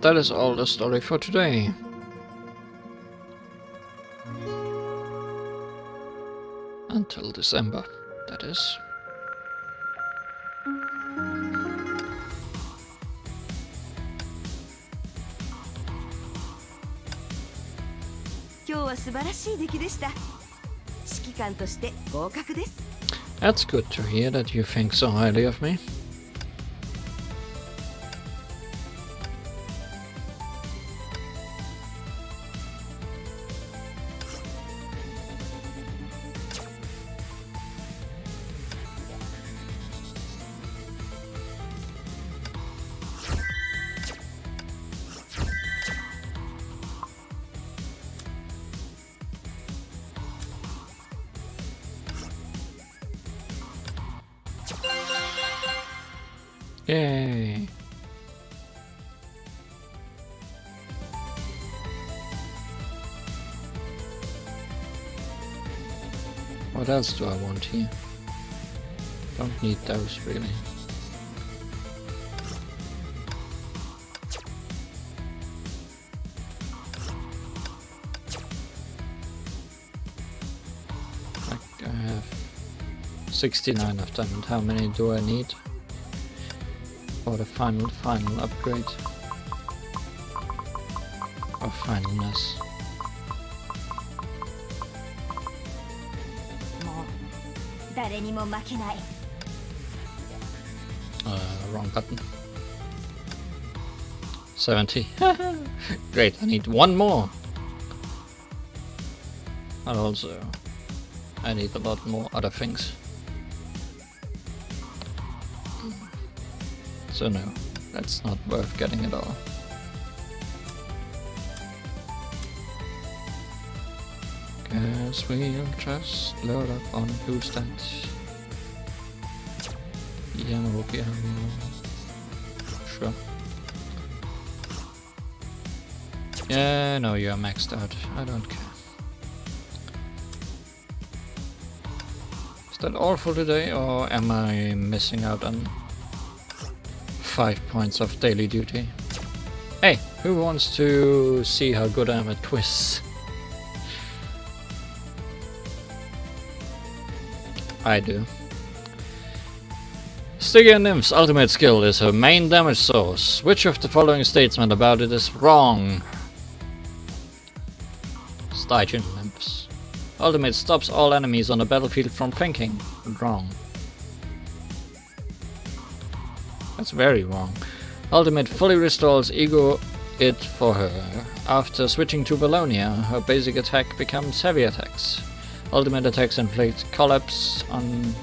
That is all the story for today. Until December, that is. That's good to hear that you think so highly of me. Yay! What else do I want here? don't need those really. Like I have 69 of them, and how many do I need for the final upgrade? Or finalness? Wrong button. 70. Great, I need one more. And also, I need a lot more other things. So no, that's not worth getting at all. Guess we'll just load up on who's that? Immortal. Sure. Yeah, no, you're maxed out. I don't care. Is that all for today, or am I missing out on 5 points of daily duty? Hey, who wants to see how good I am at quiz? I do. Stygia Nymph's ultimate skill is her main damage source. Which of the following statements about it is wrong? Stygia Nymph's ultimate stops all enemies on the battlefield from thinking. Wrong. That's very wrong. Ultimate fully restores ego it for her. After switching to Bologna, her basic attack becomes heavy attacks. Ultimate attacks inflict collapse on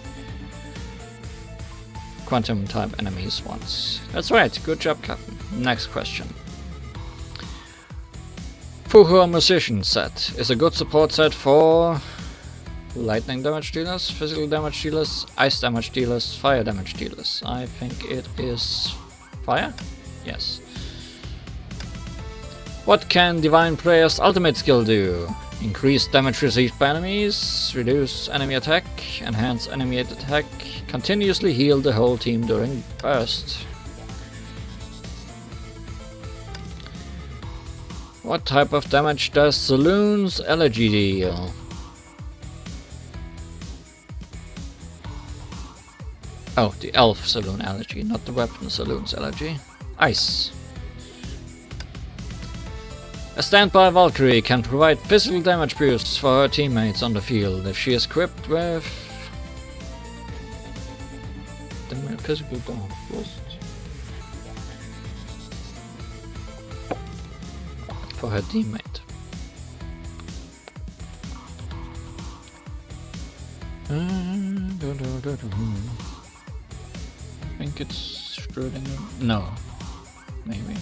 quantum type enemies once. That's right, good job, Captain. Next question. Fu Hua Musician set is a good support set for lightning damage dealers, physical damage dealers, ice damage dealers, fire damage dealers. I think it is fire? Yes. What can Divine Prayer's ultimate skill do? Increase damage received by enemies, reduce enemy attack, enhance enemy attack, continuously heal the whole team during burst. What type of damage does Saloon's Elegy deal? Oh, the Elf Saloon Elegy, not the Weapon Saloon's Elegy. Ice. A standby Valkyrie can provide physical damage boosts for her teammates on the field if she is equipped with physical damage boost for her teammate. I think it's Schrödinger. No, maybe.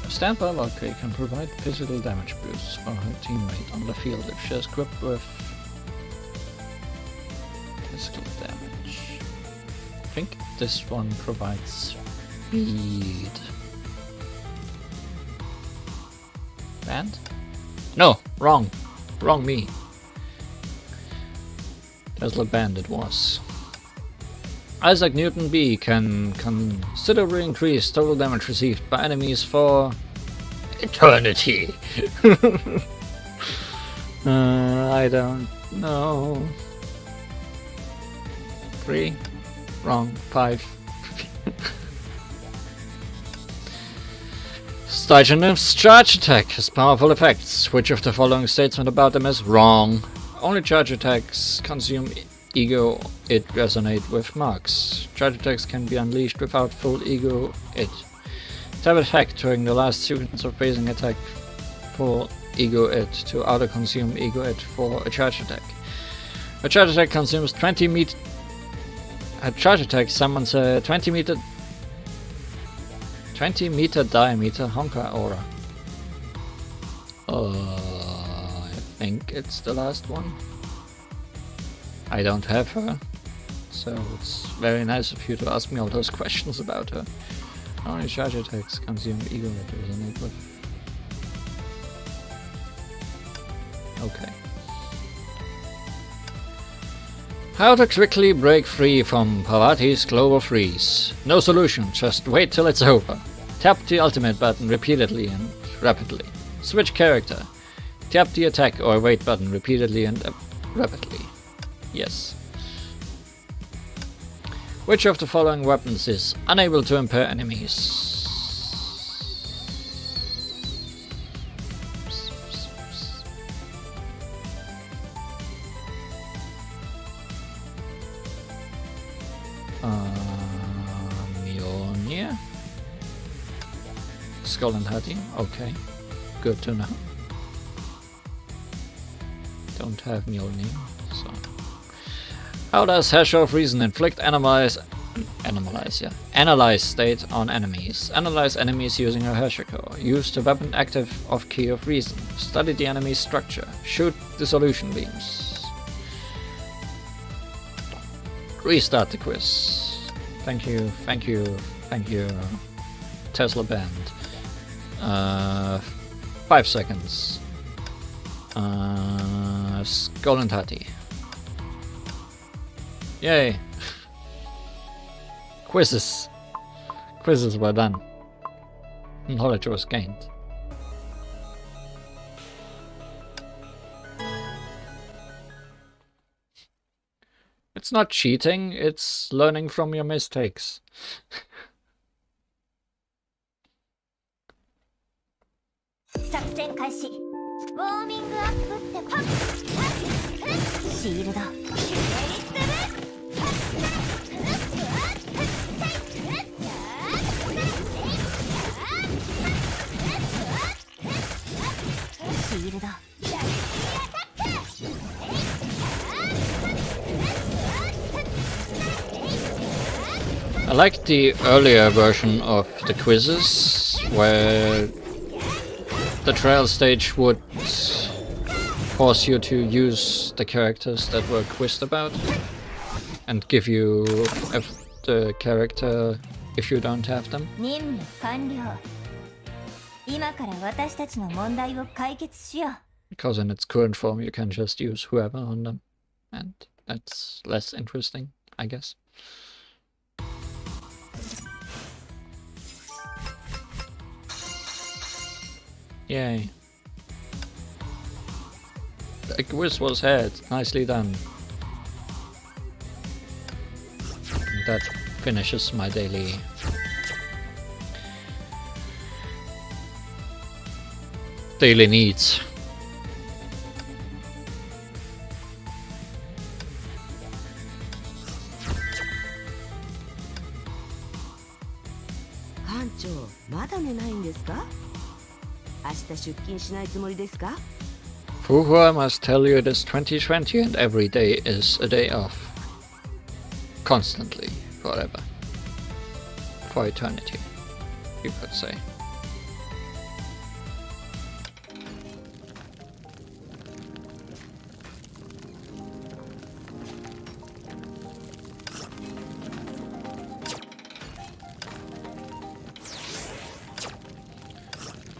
Standby Valkyrie can provide physical damage boosts for her teammate on the field if she is equipped with physical damage. I think this one provides speed. Band? No, wrong. Wrong me. Tesla Band it was. Isaac Newton B can considerably increase total damage received by enemies for eternity. I don't know. 3? Wrong. 5. Stygia Nymph's charge attack has powerful effects. Which of the following statement about them is wrong? Only charge attacks consume ego it resonate with marks. Charge attacks can be unleashed without full ego it. Tap attack during the last sequence of basing attack for ego it to auto consume ego it for a charge attack. A charge attack consumes 20 meter. A charge attack summons a 20 meter diameter Honkai aura. I think it's the last one. I don't have her, so it's very nice of you to ask me all those questions about her. Only charge attacks consume ego to resonate with. Okay. How to quickly break free from Parvati's global freeze. No solution, just wait till it's over. Tap the ultimate button repeatedly and rapidly. Switch character. Tap the attack or wait button repeatedly and rapidly. Yes. Which of the following weapons is unable to impair enemies? Mjolnir? Skull and Hattie? Okay. Good to know. Don't have Mjolnir, so... How does Hash of Reason inflict analyze state on enemies? Analyze enemies using a Hash core. Use the weapon active of Key of Reason. Study the enemy's structure. Shoot the solution beams. Restart the quiz. Thank you, thank you, thank you. Tesla band. 5 seconds. Skull and Hattie. Yay! Quizzes! Quizzes were done. Knowledge was gained. It's not cheating, it's learning from your mistakes. 作戦開始。ウォーミングアップってパッシールド。シールド。 I like the earlier version of the quizzes, where the trial stage would force you to use the characters that were quizzed about, and give you the character if you don't have them. 任務完了。今から私たちの問題を解決しよう。 Because in its current form you can just use whoever on them, and that's less interesting, I guess. Yay. The quiz was had. Nicely done. That finishes my daily needs. Fu Hua must tell you it is 2020 and every day is a day off. Constantly, forever. For eternity, you could say.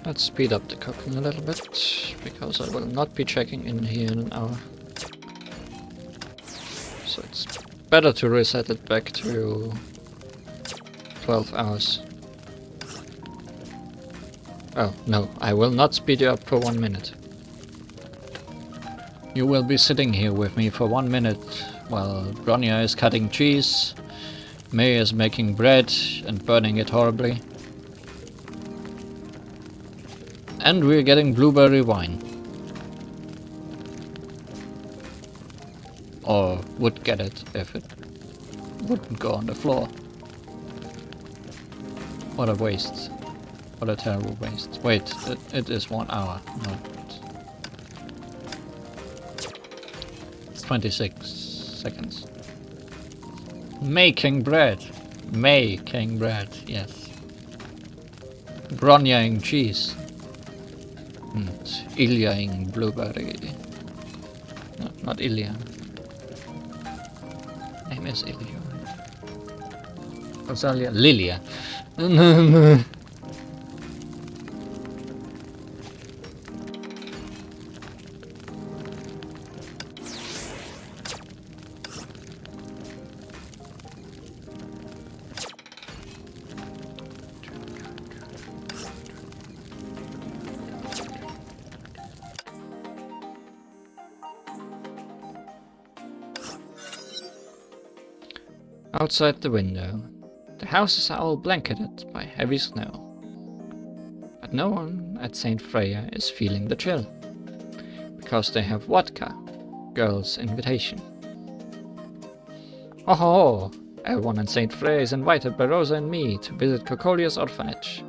Let's speed up the cooking a little bit, because I will not be checking in here in an hour. So it's better to reset it back to 12 hours. Oh, no, I will not speed you up for 1 minute. You will be sitting here with me for 1 minute while Bronya is cutting cheese, May is making bread and burning it horribly. And we're getting blueberry wine. Or would get it if it wouldn't go on the floor. What a waste. What a terrible waste. Wait, it is 1 hour. No. It's 26 seconds. Making bread. Making bread, yes. Bronyaing cheese. And Ilyaing blueberry. No, not Ilya. Name is Ilya. Rosalia. Lilia. Outside the window, the houses are all blanketed by heavy snow. But no one at St. Freya is feeling the chill, because they have vodka, girl's invitation. Oh ho ho! Everyone in St. Freya is invited by Rosa and me to visit Cocolia's orphanage.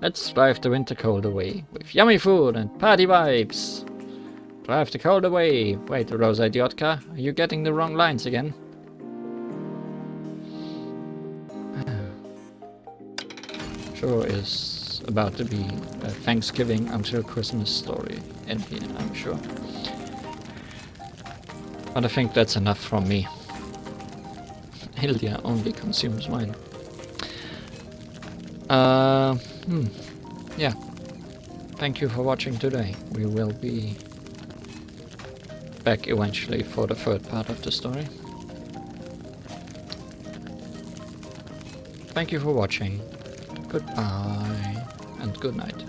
Let's drive the winter cold away with yummy food and party vibes! Drive the cold away! Wait, Rosa Idiotka, are you getting the wrong lines again? Sure is about to be a Thanksgiving until Christmas story in here, I'm sure. But I think that's enough from me. Hildia only consumes wine. Yeah. Thank you for watching today. We will be back eventually for the third part of the story. Thank you for watching. Goodbye and good night.